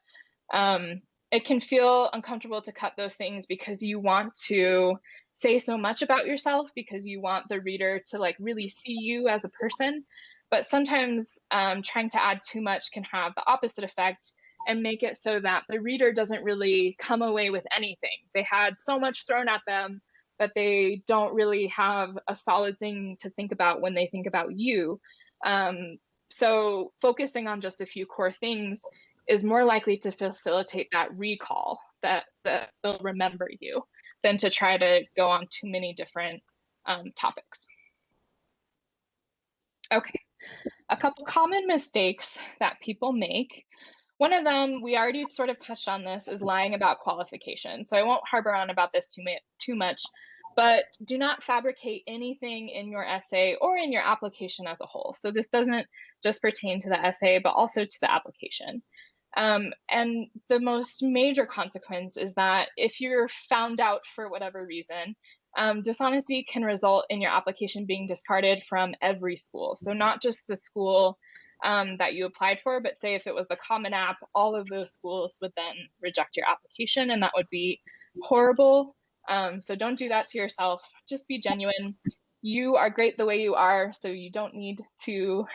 It can feel uncomfortable to cut those things because you want to say so much about yourself, because you want the reader to like really see you as a person. But sometimes trying to add too much can have the opposite effect and make it so that the reader doesn't really come away with anything. They had so much thrown at them that they don't really have a solid thing to think about when they think about you. So focusing on just a few core things is more likely to facilitate that recall, that they'll remember you, than to try to go on too many different topics. Okay, a couple common mistakes that people make. One of them, we already sort of touched on this, is lying about qualification. So I won't harbor on about this too much, but do not fabricate anything in your essay or in your application as a whole. So this doesn't just pertain to the essay, but also to the application. And the most major consequence is that if you're found out for whatever reason, dishonesty can result in your application being discarded from every school. So not just the school that you applied for, but say if it was the Common App, all of those schools would then reject your application, and that would be horrible. So don't do that to yourself. Just be genuine. You are great the way you are, so you don't need to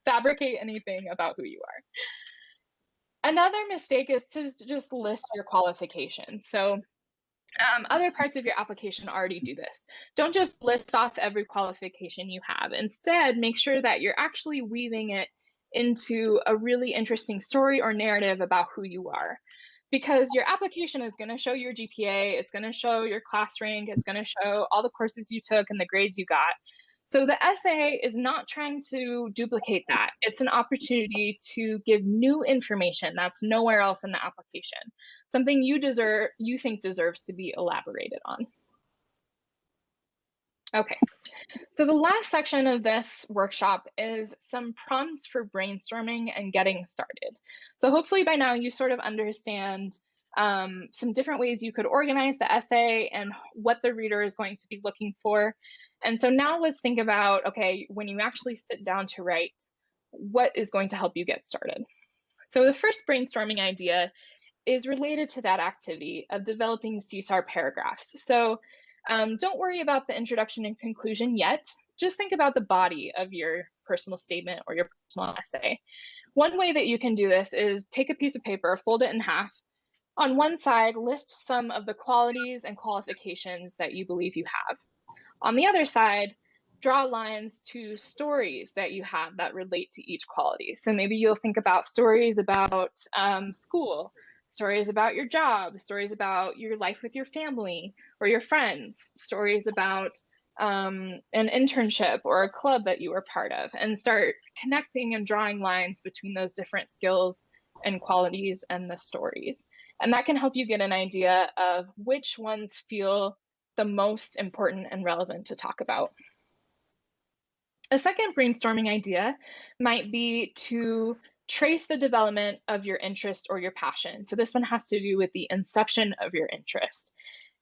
fabricate anything about who you are. Another mistake is to just list your qualifications. So other parts of your application already do this. Don't just list off every qualification you have. Instead, make sure that you're actually weaving it into a really interesting story or narrative about who you are. Because your application is going to show your GPA, it's going to show your class rank, it's going to show all the courses you took and the grades you got. So the essay is not trying to duplicate that. It's an opportunity to give new information that's nowhere else in the application, something you think deserves to be elaborated on. Okay, so the last section of this workshop is some prompts for brainstorming and getting started. So hopefully by now you sort of understand some different ways you could organize the essay and what the reader is going to be looking for. And so now let's think about, okay, when you actually sit down to write, what is going to help you get started? So the first brainstorming idea is related to that activity of developing Csar paragraphs. So don't worry about the introduction and conclusion yet. Just think about the body of your personal statement or your personal essay. One way that you can do this is take a piece of paper, fold it in half. On one side, list some of the qualities and qualifications that you believe you have. On the other side, draw lines to stories that you have that relate to each quality. So maybe you'll think about stories about school, stories about your job, stories about your life with your family or your friends, stories about an internship or a club that you were part of, and start connecting and drawing lines between those different skills and qualities and the stories. And that can help you get an idea of which ones feel the most important and relevant to talk about. A second brainstorming idea might be to trace the development of your interest or your passion. So this one has to do with the inception of your interest.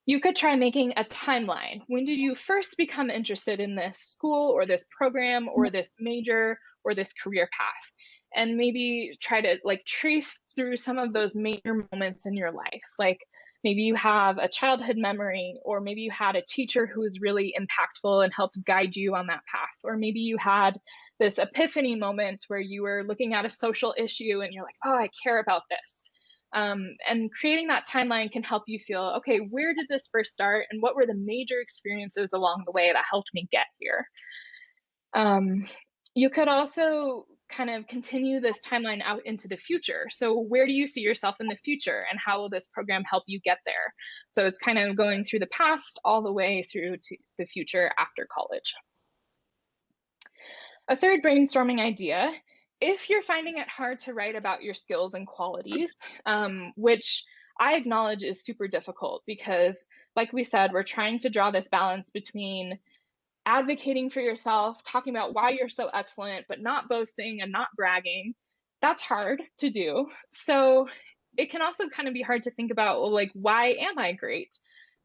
You could try making a timeline. When did you first become interested in this school or this program or this major or this career path? And maybe try to trace through some of those major moments in your life. Like maybe you have a childhood memory, or maybe you had a teacher who was really impactful and helped guide you on that path. Or maybe you had this epiphany moment where you were looking at a social issue and you're like, oh, I care about this. And creating that timeline can help you feel, okay, where did this first start and what were the major experiences along the way that helped me get here? You could also kind of continue this timeline out into the future. So where do you see yourself in the future and how will this program help you get there? So it's kind of going through the past all the way through to the future after college. A third brainstorming idea, if you're finding it hard to write about your skills and qualities, which I acknowledge is super difficult because, like we said, we're trying to draw this balance between advocating for yourself, talking about why you're so excellent, but not boasting and not bragging. That's hard to do. So it can also kind of be hard to think about, well, like, why am I great?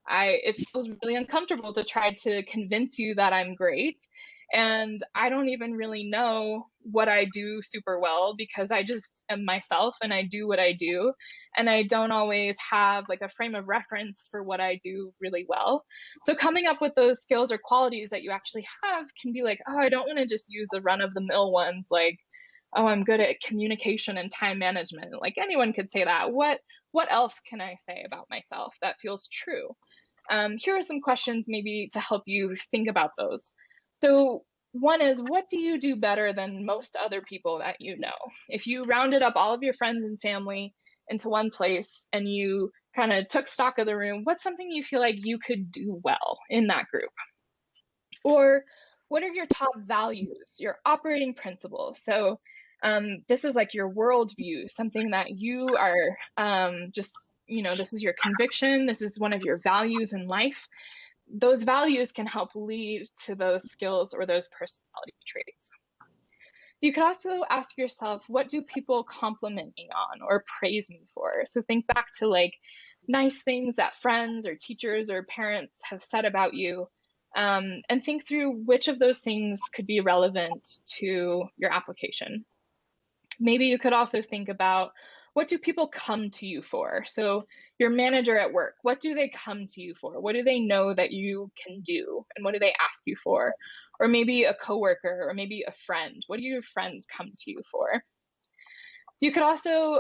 It feels really uncomfortable to try to convince you that I'm great. And I don't even really know what I do super well because I just am myself and I do what I do. And I don't always have like a frame of reference for what I do really well. So coming up with those skills or qualities that you actually have can be like, oh, I don't want to just use the run of the mill ones like, oh, I'm good at communication and time management. Like anyone could say that. What else can I say about myself that feels true? Here are some questions maybe to help you think about those. So one is, what do you do better than most other people that you know? If you rounded up all of your friends and family into one place and you kind of took stock of the room, what's something you feel like you could do well in that group? Or what are your top values, your operating principles? So this is like your worldview, something that you are this is your conviction, this is one of your values in life. Those values can help lead to those skills or those personality traits. You could also ask yourself, what do people compliment me on or praise me for? So think back to like nice things that friends or teachers or parents have said about you, and think through which of those things could be relevant to your application. Maybe you could also think about, what do people come to you for? So your manager at work, what do they come to you for? What do they know that you can do? And what do they ask you for? Or maybe a coworker or maybe a friend. What do your friends come to you for? You could also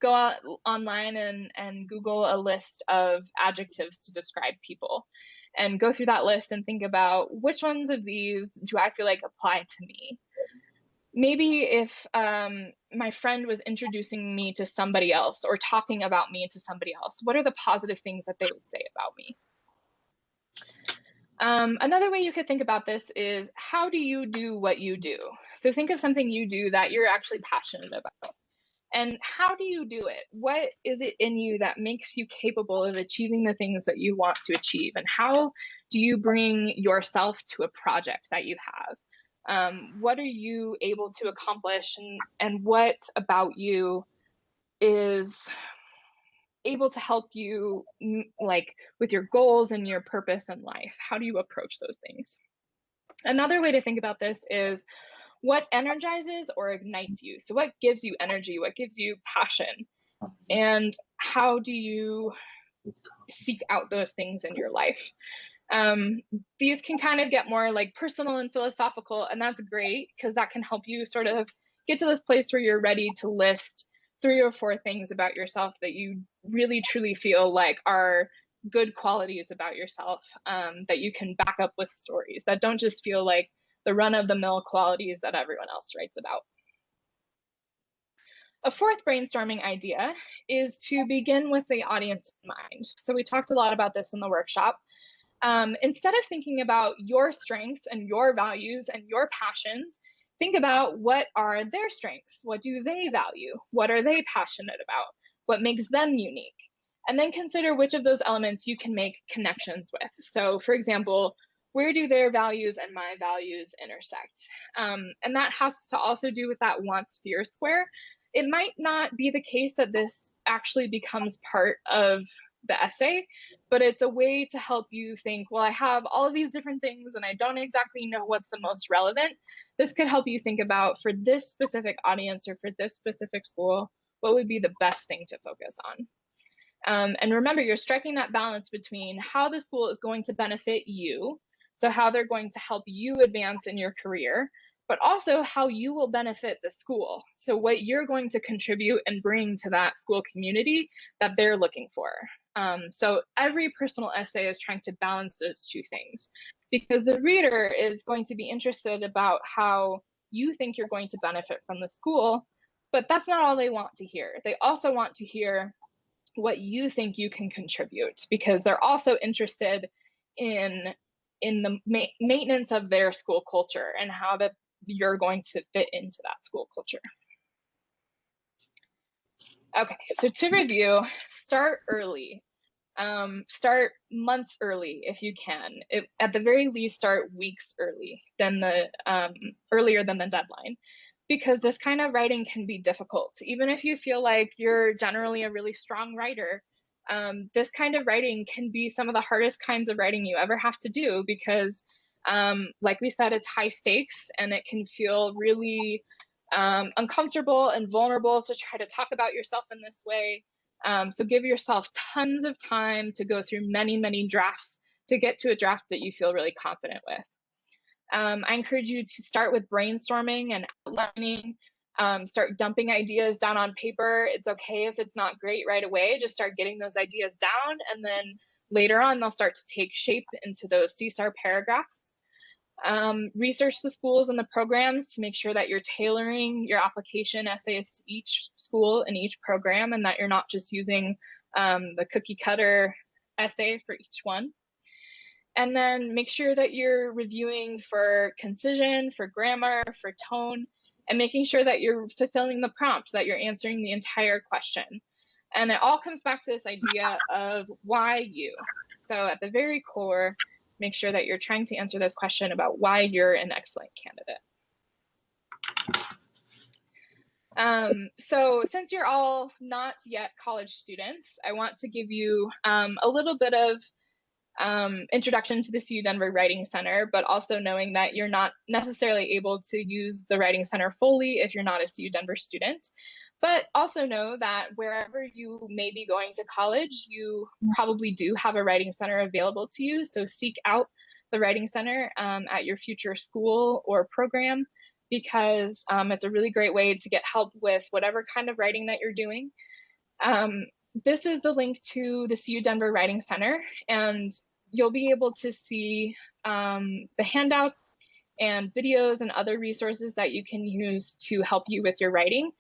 go out online and Google a list of adjectives to describe people and go through that list and think about which ones of these do I feel like apply to me. Maybe if my friend was introducing me to somebody else or talking about me to somebody else, what are the positive things that they would say about me? Another way you could think about this is, how do you do what you do? So think of something you do that you're actually passionate about. And how do you do it? What is it in you that makes you capable of achieving the things that you want to achieve? And how do you bring yourself to a project that you have? What are you able to accomplish, and what about you is able to help you like with your goals and your purpose in life? How do you approach those things? Another way to think about this is what energizes or ignites you. So what gives you energy? What gives you passion? And how do you seek out those things in your life? These can kind of get more like personal and philosophical, and that's great because that can help you sort of get to this place where you're ready to list 3 or 4 things about yourself that you really truly feel like are good qualities about yourself, that you can back up with stories that don't just feel like the run-of-the-mill qualities that everyone else writes about. A fourth brainstorming idea is to begin with the audience in mind. So we talked a lot about this in the workshop. Instead of thinking about your strengths and your values and your passions, think about what are their strengths? What do they value? What are they passionate about? What makes them unique? And then consider which of those elements you can make connections with. So for example, where do their values and my values intersect? And that has to also do with that wants-fear square. It might not be the case that this actually becomes part of the essay, but it's a way to help you think, well, I have all of these different things and I don't exactly know what's the most relevant. This could help you think about, for this specific audience or for this specific school, what would be the best thing to focus on. And remember, you're striking that balance between how the school is going to benefit you, so how they're going to help you advance in your career, but also how you will benefit the school. So what you're going to contribute and bring to that school community that they're looking for. So every personal essay is trying to balance those 2 things, because the reader is going to be interested about how you think you're going to benefit from the school, but that's not all they want to hear. They also want to hear what you think you can contribute, because they're also interested in the maintenance of their school culture and how that you're going to fit into that school culture. Okay, so to review, start early. Start months early if you can. At the very least, start weeks early earlier than the deadline, because this kind of writing can be difficult. Even if you feel like you're generally a really strong writer, this kind of writing can be some of the hardest kinds of writing you ever have to do, because like we said, it's high stakes and it can feel really uncomfortable and vulnerable to try to talk about yourself in this way. So give yourself tons of time to go through many, many drafts to get to a draft that you feel really confident with. I encourage you to start with brainstorming and outlining. Start dumping ideas down on paper. It's okay if it's not great right away. Just start getting those ideas down, and then later on they'll start to take shape into those Csar paragraphs. Research the schools and the programs to make sure that you're tailoring your application essays to each school and each program, and that you're not just using the cookie cutter essay for each one. And then make sure that you're reviewing for concision, for grammar, for tone, and making sure that you're fulfilling the prompt, that you're answering the entire question. And it all comes back to this idea of why you. So at the very core, make sure that you're trying to answer this question about why you're an excellent candidate. So since you're all not yet college students, I want to give you a little bit of introduction to the CU Denver Writing Center, but also knowing that you're not necessarily able to use the Writing Center fully if you're not a CU Denver student. But also know that wherever you may be going to college, you probably do have a Writing Center available to you. So seek out the Writing Center at your future school or program, because it's a really great way to get help with whatever kind of writing that you're doing. This is the link to the CU Denver Writing Center, and you'll be able to see the handouts and videos and other resources that you can use to help you with your writing.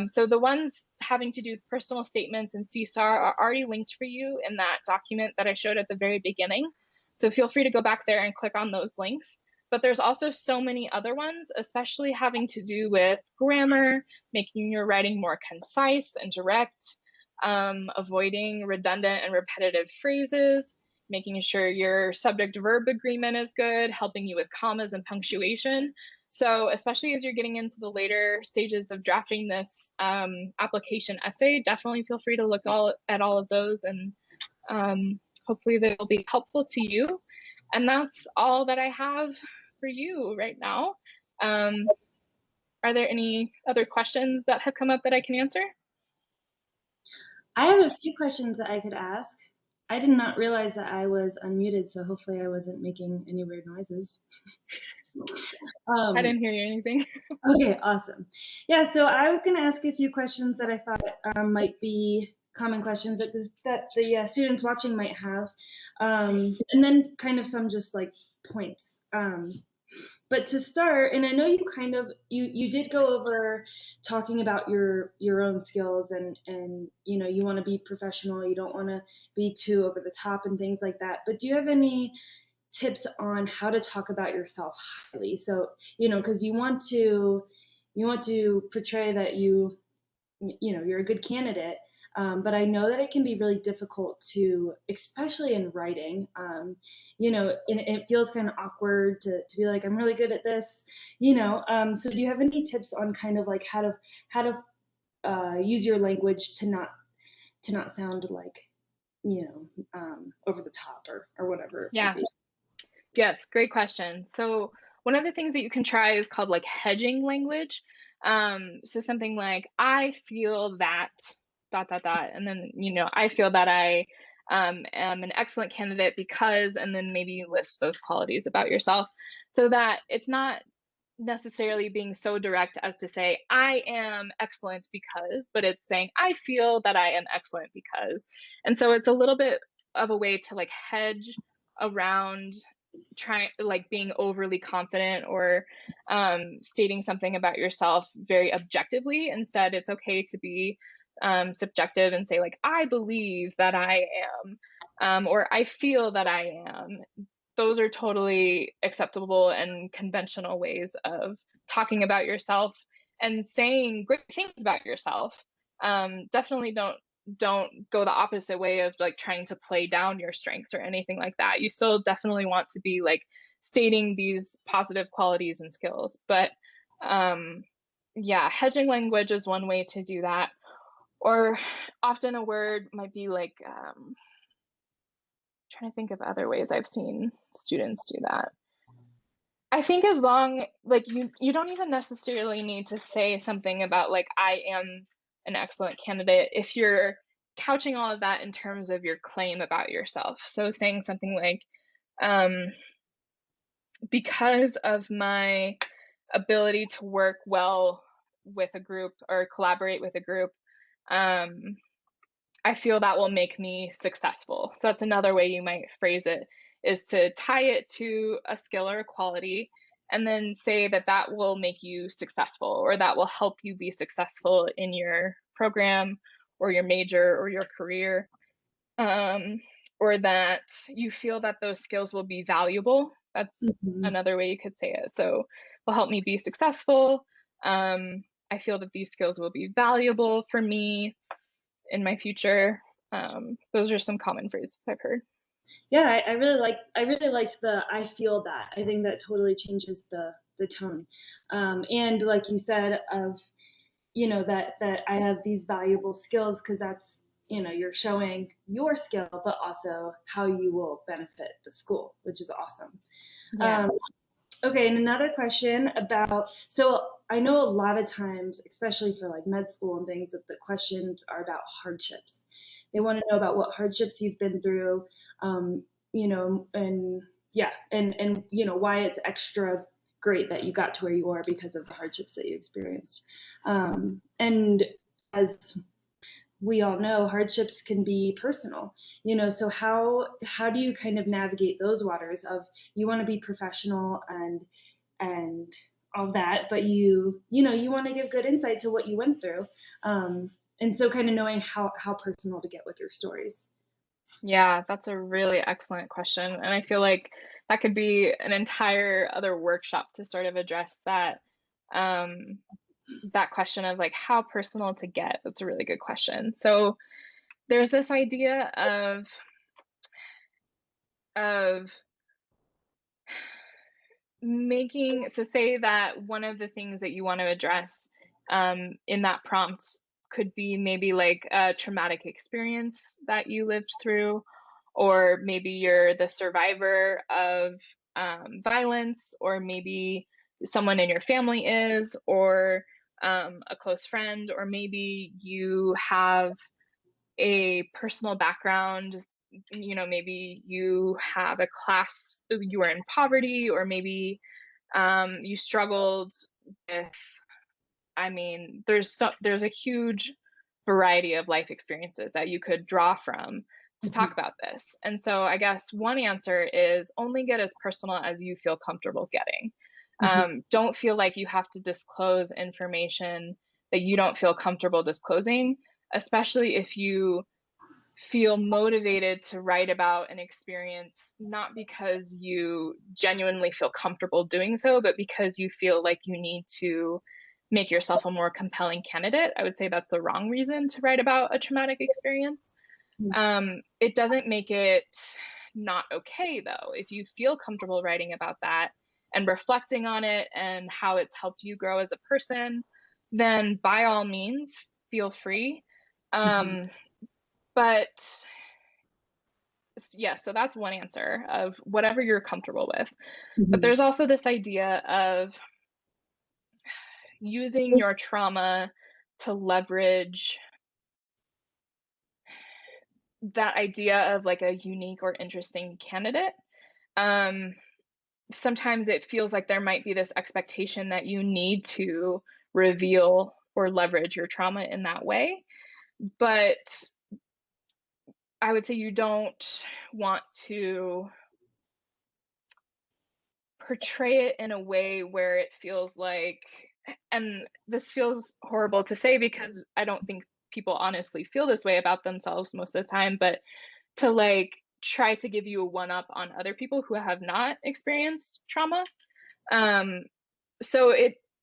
So the ones having to do with personal statements and Csar are already linked for you in that document that I showed at the very beginning. So feel free to go back there and click on those links. but there's also so many other ones, especially having to do with grammar, making your writing more concise and direct, avoiding redundant and repetitive phrases, making sure your subject-verb agreement is good, helping you with commas and punctuation. So especially as you're getting into the later stages of drafting this application essay, definitely feel free to look at all of those, and hopefully they'll be helpful to you. And that's all that I have for you right now. Are there any other questions that have come up that I can answer? I have a few questions that I could ask. I did not realize that I was unmuted, so hopefully I wasn't making any weird noises. I didn't hear you anything. Okay, awesome. Yeah, so I was going to ask a few questions that I thought might be common questions that the students watching might have, and then kind of some just like points. But to start, and I know you kind of you did go over talking about your own skills, and you know, you want to be professional, you don't want to be too over the top and things like that. But do you have any tips on how to talk about yourself highly? So, you know, because you want to portray that you know, you're a good candidate, but I know that it can be really difficult to, especially in writing, you know, and it feels kind of awkward to be like, I'm really good at this, you know. So do you have any tips on kind of like how to use your language to not sound like, you know, over the top or whatever it Yeah. might be? Yes, great question. So one of the things that you can try is called like hedging language. So something like, I feel that dot dot dot, and then, you know, I feel that I am an excellent candidate because, and then maybe you list those qualities about yourself, so that it's not necessarily being so direct as to say I am excellent because, but it's saying I feel that I am excellent because. And so it's a little bit of a way to like hedge around trying, like, being overly confident or stating something about yourself very objectively. Instead, it's okay to be subjective and say like, I believe that I am, or I feel that I am. Those are totally acceptable and conventional ways of talking about yourself and saying great things about yourself. Definitely don't go the opposite way of like trying to play down your strengths or anything like that. You still definitely want to be like stating these positive qualities and skills, but yeah, hedging language is one way to do that. Or often a word might be like, trying to think of other ways I've seen students do that. I think as long, like, you don't even necessarily need to say something about like, I am an excellent candidate if you're couching all of that in terms of your claim about yourself. So saying something like, because of my ability to work well with a group or collaborate with a group, I feel that will make me successful. So that's another way you might phrase it, is to tie it to a skill or a quality and then say that that will make you successful, or that will help you be successful in your program or your major or your career, or that you feel that those skills will be valuable. That's another way you could say it. So will help me be successful. I feel that these skills will be valuable for me in my future. Those are some common phrases I've heard. Yeah, I really liked the I feel that. I think that totally changes the tone. And like you said, of, you know, that I have these valuable skills, because that's, you know, you're showing your skill, but also how you will benefit the school, which is awesome. Yeah. Okay, and another question about, so I know a lot of times, especially for like med school and things, that the questions are about hardships. They want to know about what hardships you've been through, you know, and yeah, and you know, why it's extra great that you got to where you are because of the hardships that you experienced. And as we all know, hardships can be personal, you know. So how do you kind of navigate those waters of, you want to be professional and all that, but you know, you want to give good insight to what you went through, and so kind of knowing how personal to get with your stories. Yeah, that's a really excellent question. And I feel like that could be an entire other workshop to sort of address that that question of like how personal to get. That's a really good question. So there's this idea of making, so say that one of the things that you want to address in that prompt could be maybe like a traumatic experience that you lived through, or maybe you're the survivor of violence, or maybe someone in your family is, or a close friend, or maybe you have a personal background, maybe you have a class, you were in poverty, or maybe you struggled with, I mean, there's a huge variety of life experiences that you could draw from to talk Mhm. about this. And so I guess one answer is only get as personal as you feel comfortable getting. Mhm. Don't feel like you have to disclose information that you don't feel comfortable disclosing, especially if you feel motivated to write about an experience, not because you genuinely feel comfortable doing so, but because you feel like you need to make yourself a more compelling candidate. I would say that's the wrong reason to write about a traumatic experience. It doesn't make it not okay, though. If you feel comfortable writing about that and reflecting on it and how it's helped you grow as a person, then by all means, feel free. Mhm. But yeah, so that's one answer of whatever you're comfortable with. But Mhm. there's also this idea of using your trauma to leverage that idea of like a unique or interesting candidate. Um, Sometimes it feels like there might be this expectation that you need to reveal or leverage your trauma in that way. But I would say you don't want to portray it in a way where it feels like, and this feels horrible to say because I don't think people honestly feel this way about themselves most of the time, but to like try to give you a one up on other people who have not experienced trauma. Um, so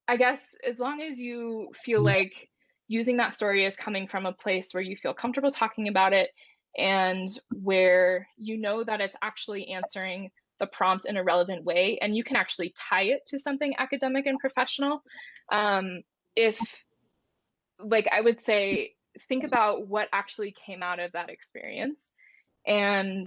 I guess as long as you feel like using that story is coming from a place where you feel comfortable talking about it, and where you know that it's actually answering the prompt in a relevant way, and you can actually tie it to something academic and professional. If Like, I would say, think about what actually came out of that experience and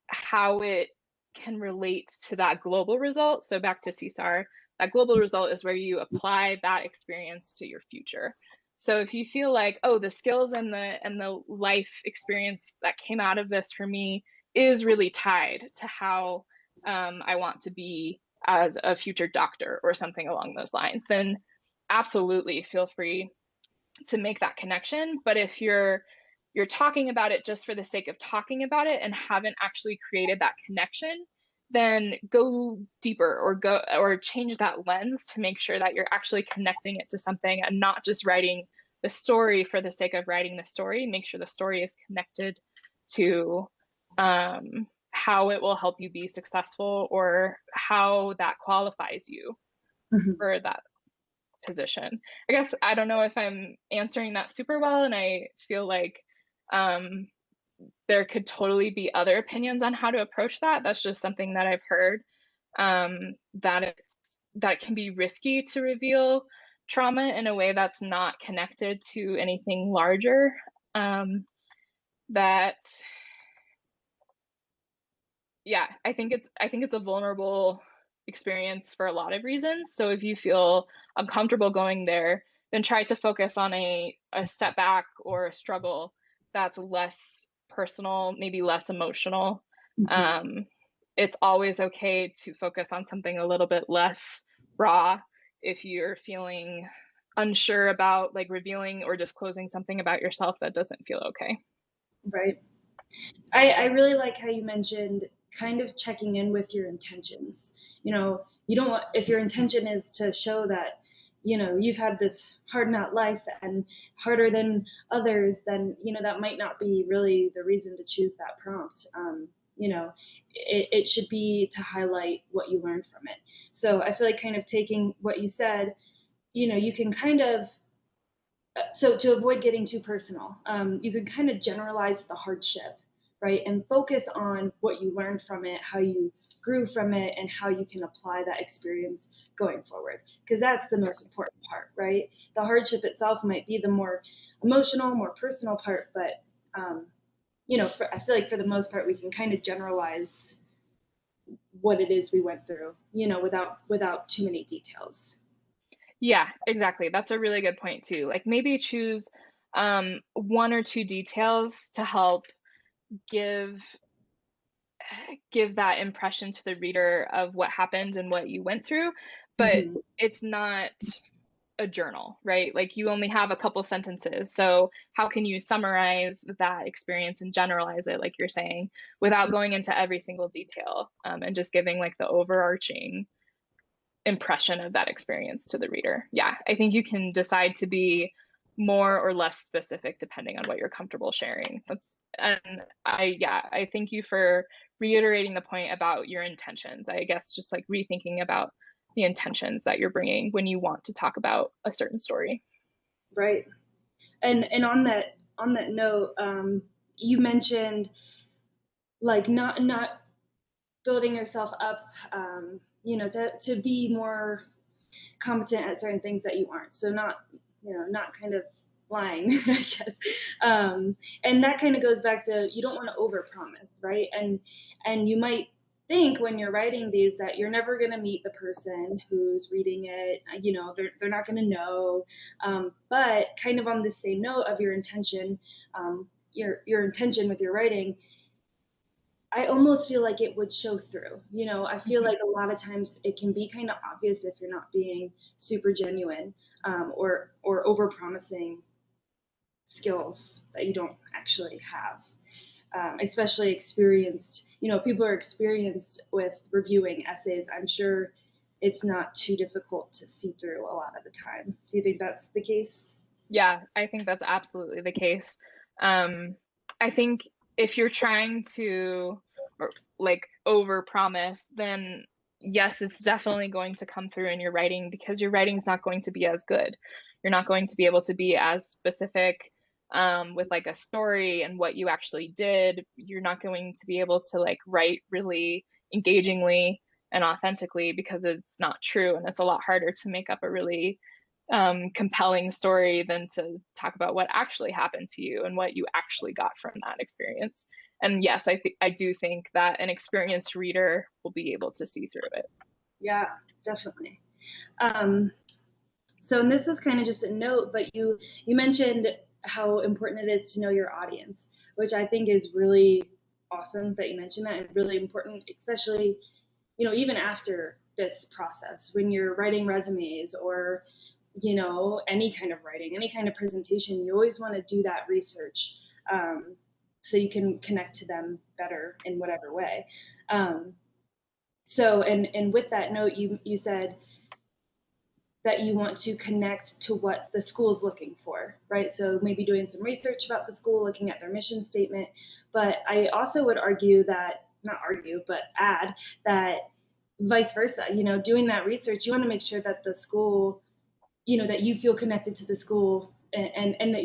how it can relate to that global result. So back to Csar, that global result is where you apply that experience to your future. So if you feel like, oh, the skills and the life experience that came out of this for me is really tied to how I want to be as a future doctor or something along those lines, then absolutely feel free to make that connection. But if you're talking about it just for the sake of talking about it and haven't actually created that connection, then go deeper, or go or change that lens to make sure that you're actually connecting it to something and not just writing the story for the sake of writing the story. Make sure the story is connected to how it will help you be successful, or how that qualifies you Mhm. for that position. I guess I don't know if I'm answering that super well, and I feel like um, there could totally be other opinions on how to approach that. That's just something that I've heard, that it can be risky to reveal trauma in a way that's not connected to anything larger. That Yeah, I think it's a vulnerable experience for a lot of reasons. So if you feel uncomfortable going there, then try to focus on a setback or a struggle that's less personal, maybe less emotional. Mhm. Um, it's always okay to focus on something a little bit less raw if you're feeling unsure about like revealing or disclosing something about yourself that doesn't feel okay. Right. I really like how you mentioned kind of checking in with your intentions. You know, you don't want, if your intention is to show that you've had this hard not life and harder than others, then, that might not be really the reason to choose that prompt. It should be to highlight what you learned from it. So I feel like kind of taking what you said, you can kind of, so to avoid getting too personal, you can kind of generalize the hardship, right? And focus on what you learned from it, how you grew from it, and how you can apply that experience going forward. Because that's the most important part, right? The hardship itself might be the more emotional, more personal part, but I feel like for the most part, we can kind of generalize what it is we went through, without too many details. Yeah, exactly. That's a really good point too. Like maybe choose one or two details to help give that impression to the reader of what happened and what you went through, but Mm-hmm. it's not a journal, right? Like you only have a couple sentences. So how can you summarize that experience and generalize it, like you're saying, without going into every single detail, and just giving like the overarching impression of that experience to the reader? Yeah, I think you can decide to be more or less specific depending on what you're comfortable sharing. I thank you for reiterating the point about your intentions. I guess just like rethinking about the intentions that you're bringing when you want to talk about a certain story. Right. And on that note, you mentioned like not building yourself up, to be more competent at certain things that you aren't. So not kind of lying, I guess. And that kind of goes back to, you don't want to overpromise, right? And you might think when you're writing these that you're never going to meet the person who's reading it. They're not going to know. But kind of on the same note of your intention, your intention with your writing, I almost feel like it would show through. I feel like a lot of times it can be kind of obvious if you're not being super genuine, or over promising skills that you don't actually have. Especially experienced, people are experienced with reviewing essays. I'm sure it's not too difficult to see through a lot of the time. Do you think that's the case? Yeah, I think that's absolutely the case. I think if you're trying to or like over promise, then yes, it's definitely going to come through in your writing because your writing's not going to be as good. You're not going to be able to be as specific with like a story and what you actually did. You're not going to be able to like write really engagingly and authentically because it's not true, and it's a lot harder to make up a really compelling story than to talk about what actually happened to you and what you actually got from that experience. And yes, I do think that an experienced reader will be able to see through it. Yeah, definitely. So, and this is kind of just a note, but you mentioned how important it is to know your audience, which I think is really awesome that you mentioned that, and really important, especially even after this process when you're writing resumes, or any kind of writing, any kind of presentation. You always want to do that research, so you can connect to them better in whatever way. So, and with that note, you said that you want to connect to what the school's looking for, right? So maybe doing some research about the school, looking at their mission statement. But I also would argue that, not argue, but add that vice versa, doing that research, you want to make sure that the school, that you feel connected to the school, and that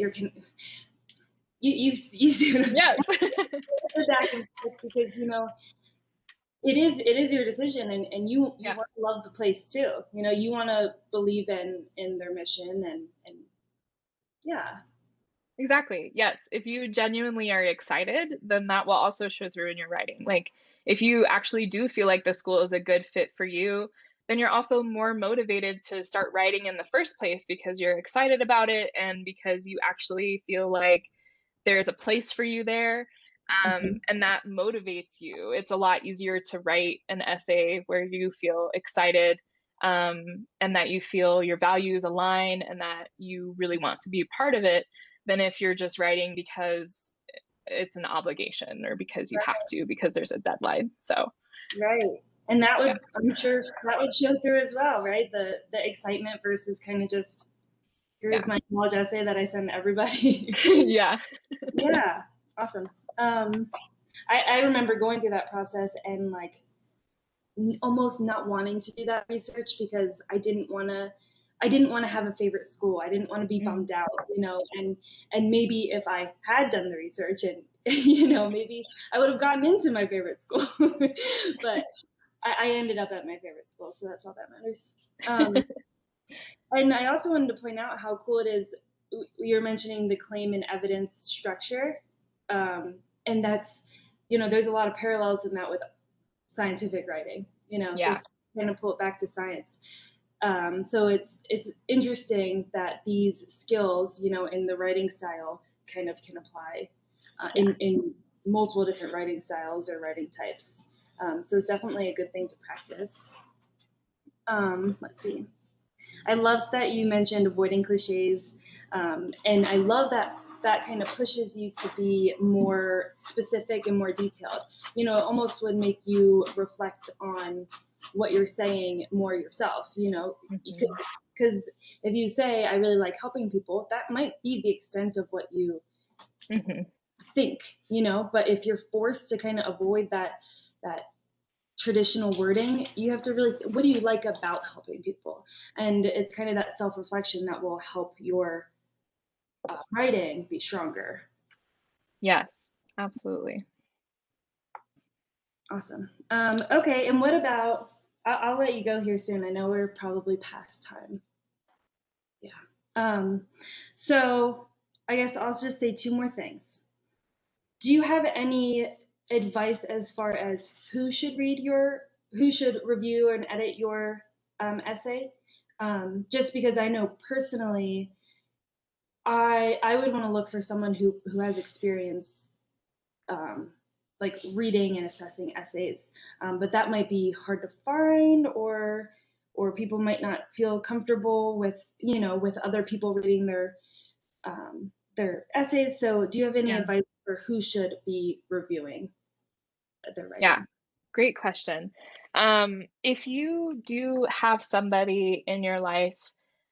you see what I'm Yes. saying? Back and forth, because it is your decision, and you Yeah, want to love the place too. You want to believe in their mission, and yeah. exactly. Yes. If you genuinely are excited, then that will also show through in your writing. Like if you actually do feel like the school is a good fit for you, then you're also more motivated to start writing in the first place because you're excited about it and because you actually feel like there's a place for you there. Mhm. And that motivates you. It's a lot easier to write an essay where you feel excited, and that you feel your values align and that you really want to be a part of it than if you're just writing because it's an obligation or because you have to, because there's a deadline. So, Right. And that would, I'm sure that would show through as well, right? The excitement versus kind of just, here's Yeah. my college essay that I send everybody. Yeah. Yeah, awesome. I remember going through that process and like almost not wanting to do that research because I didn't want to have a favorite school. I didn't want to be bummed out, you know, and maybe if I had done the research and you know, maybe I would have gotten into my favorite school. But I ended up at my favorite school, so that's all that matters. And I also wanted to point out how cool it is. You're mentioning the claim and evidence structure, and that's, you know, there's a lot of parallels in that with scientific writing. You know, Yeah. just kind of pull it back to science. So it's interesting that these skills, you know, in the writing style, kind of can apply in multiple different writing styles or writing types. So it's definitely a good thing to practice. Let's see. I loved that you mentioned avoiding cliches, and I love that that kind of pushes you to be more specific and more detailed. You know, it almost would make you reflect on what you're saying more yourself. You know, because if you say I really like helping people, that might be the extent of what you think. You know, but if you're forced to kind of avoid that traditional wording, you have to really, what do you like about helping people? And it's kind of that self-reflection that will help your writing be stronger. Yes, absolutely. Awesome. Okay, and what about, I'll let you go here soon. I know we're probably past time. Yeah. So I guess I'll just say two more things. Do you have any advice as far as who should review and edit your essay? Just because I know personally, I would want to look for someone who has experience, like reading and assessing essays, but that might be hard to find, or people might not feel comfortable with, you know, with other people reading their essays. So do you have any Yeah. advice for who should be reviewing their Yeah. writing? Great question. If you do have somebody in your life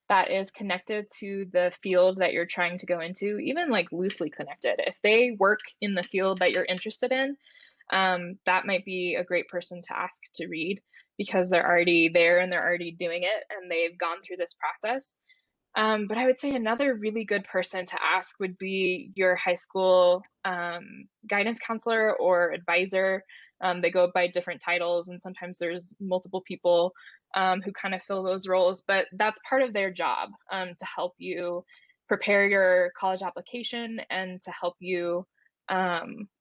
that is connected to the field that you're trying to go into, even like loosely connected, if they work in the field that you're interested in, that might be a great person to ask to read because they're already there and they're already doing it and they've gone through this process. But I would say another really good person to ask would be your high school guidance counselor or advisor. They go by different titles, and sometimes there's multiple people who kind of fill those roles, but that's part of their job to help you prepare your college application and to help you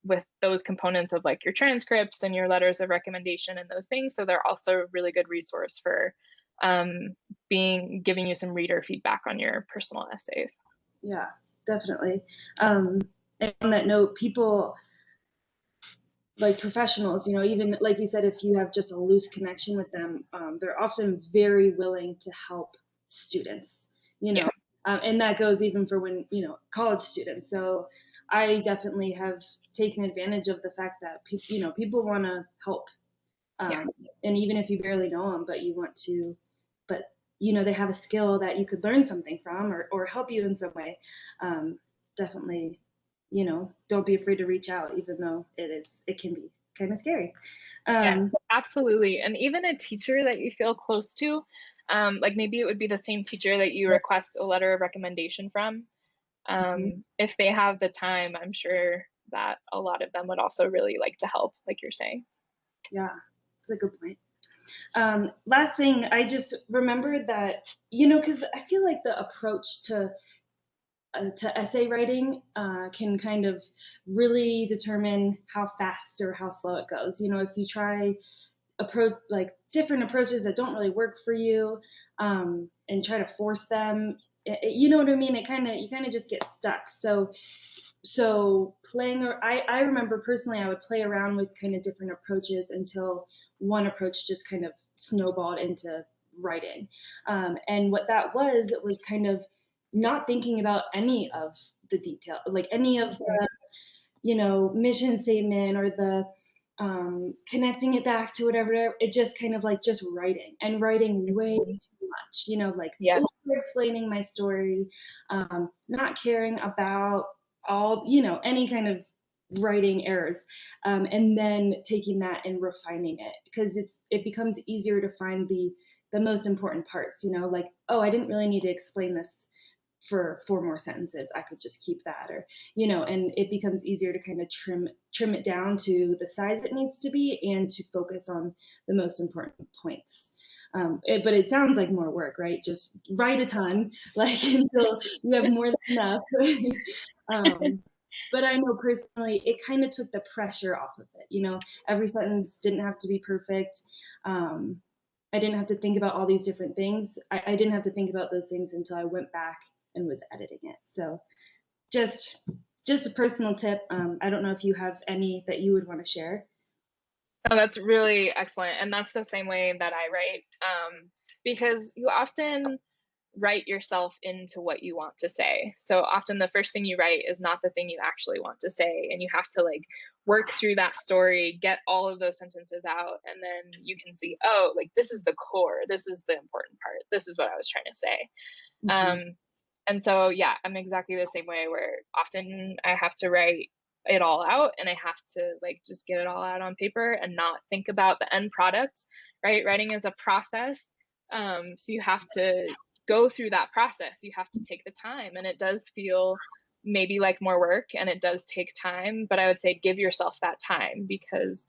with those components of like your transcripts and your letters of recommendation and those things. So they're also a really good resource for giving you some reader feedback on your personal essays. Yeah, definitely. And on that note, people like professionals, you know, even like you said, if you have just a loose connection with them, they're often very willing to help students, you know, Yeah. and that goes even for when, you know, college students. So I definitely have taken advantage of the fact that you know, people want to help, Yeah. and even if you barely know them, but you want to, but you know, they have a skill that you could learn something from, or help you in some way. Definitely, you know, don't be afraid to reach out, even though it can be kind of scary. Yes, absolutely. And even a teacher that you feel close to, like maybe it would be the same teacher that you request a letter of recommendation from. If they have the time, I'm sure that a lot of them would also really like to help, like you're saying. Yeah, that's a good point. Last thing, I just remembered that, you know, because I feel like the approach to essay writing can kind of really determine how fast or how slow it goes. You know, if you try approach like different approaches that don't really work for you, and try to force them, you know what I mean? You kind of just get stuck. So playing, or I remember personally, I would play around with kind of different approaches until one approach just kind of snowballed into writing. And what that was kind of not thinking about any of the detail, like any of the, you know, mission statement or connecting it back to whatever, it just kind of like just writing and writing way Mhm. too much, like Yes. over explaining my story, not caring about all, any kind of writing errors, and then taking that and refining it, because it becomes easier to find the most important parts, like, oh, I didn't really need to explain this for 4 more sentences, I could just keep that, or and it becomes easier to kind of trim it down to the size it needs to be and to focus on the most important points. But it sounds like more work, right? Just write a ton, like until you have more than enough. But I know personally, it kind of took the pressure off of it. Every sentence didn't have to be perfect. I didn't have to think about all these different things. I didn't have to think about those things until I went back and was editing it. So just a personal tip. I don't know if you have any that you would want to share. Oh, that's really excellent. And that's the same way that I write, because you often write yourself into what you want to say. So often the first thing you write is not the thing you actually want to say. And you have to like work through that story, get all of those sentences out, and then you can see, oh, like this is the core, this is the important part, this is what I was trying to say. Mm-hmm. And so, yeah, I'm exactly the same way, where often I have to write it all out and I have to like just get it all out on paper and not think about the end product, right? Writing is a process. So you have to go through that process. You have to take the time, and it does feel maybe like more work and it does take time, but I would say give yourself that time, because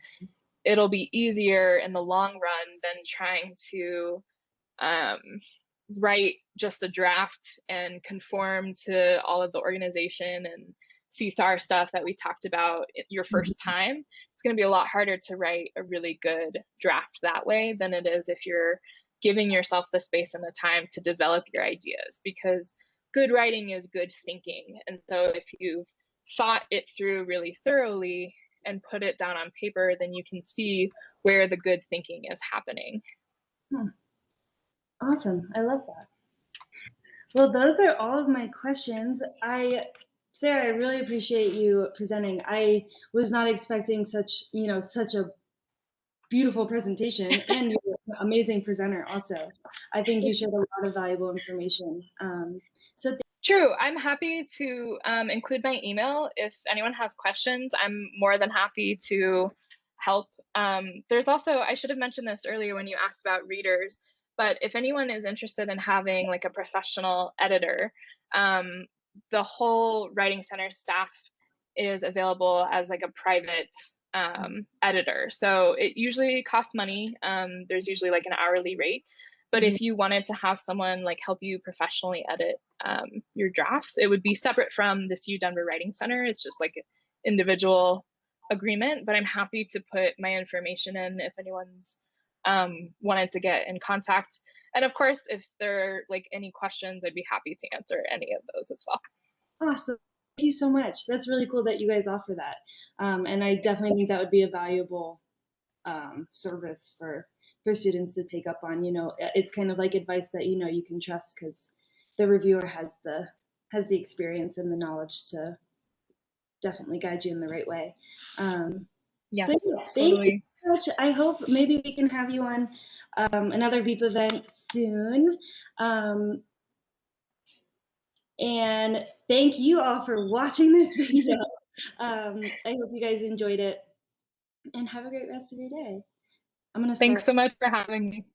it'll be easier in the long run than trying to um, write just a draft and conform to all of the organization and Csar stuff that we talked about your first time. It's going to be a lot harder to write a really good draft that way than it is if you're giving yourself the space and the time to develop your ideas, because good writing is good thinking. And so if you've thought it through really thoroughly and put it down on paper, then you can see where the good thinking is happening. Hmm. Awesome. I love that. Well, those are all of my questions. Sarah, I really appreciate you presenting. I was not expecting such a beautiful presentation, and you're an amazing presenter also. I think you shared a lot of valuable information. So True. I'm happy to include my email. If anyone has questions, I'm more than happy to help. There's also, I should have mentioned this earlier when you asked about readers, but if anyone is interested in having like a professional editor, the whole Writing Center staff is available as like a private editor. So it usually costs money. There's usually like an hourly rate. But if you wanted to have someone like help you professionally edit your drafts, it would be separate from this U Denver Writing Center. It's just like an individual agreement, but I'm happy to put my information in if anyone's wanted to get in contact. And of course, if there are like any questions, I'd be happy to answer any of those as well. awesome. Thank you so much. That's really cool that you guys offer that. And I definitely think that would be a valuable service for students to take up on. It's kind of like advice that you can trust, because the reviewer has the experience and the knowledge to definitely guide you in the right way. Yes, So yeah, thank you totally. so much. I hope maybe we can have you on another Beep event soon. And thank you all for watching this video. I hope you guys enjoyed it, and have a great rest of your day. I'm gonna Thanks start. so much for having me.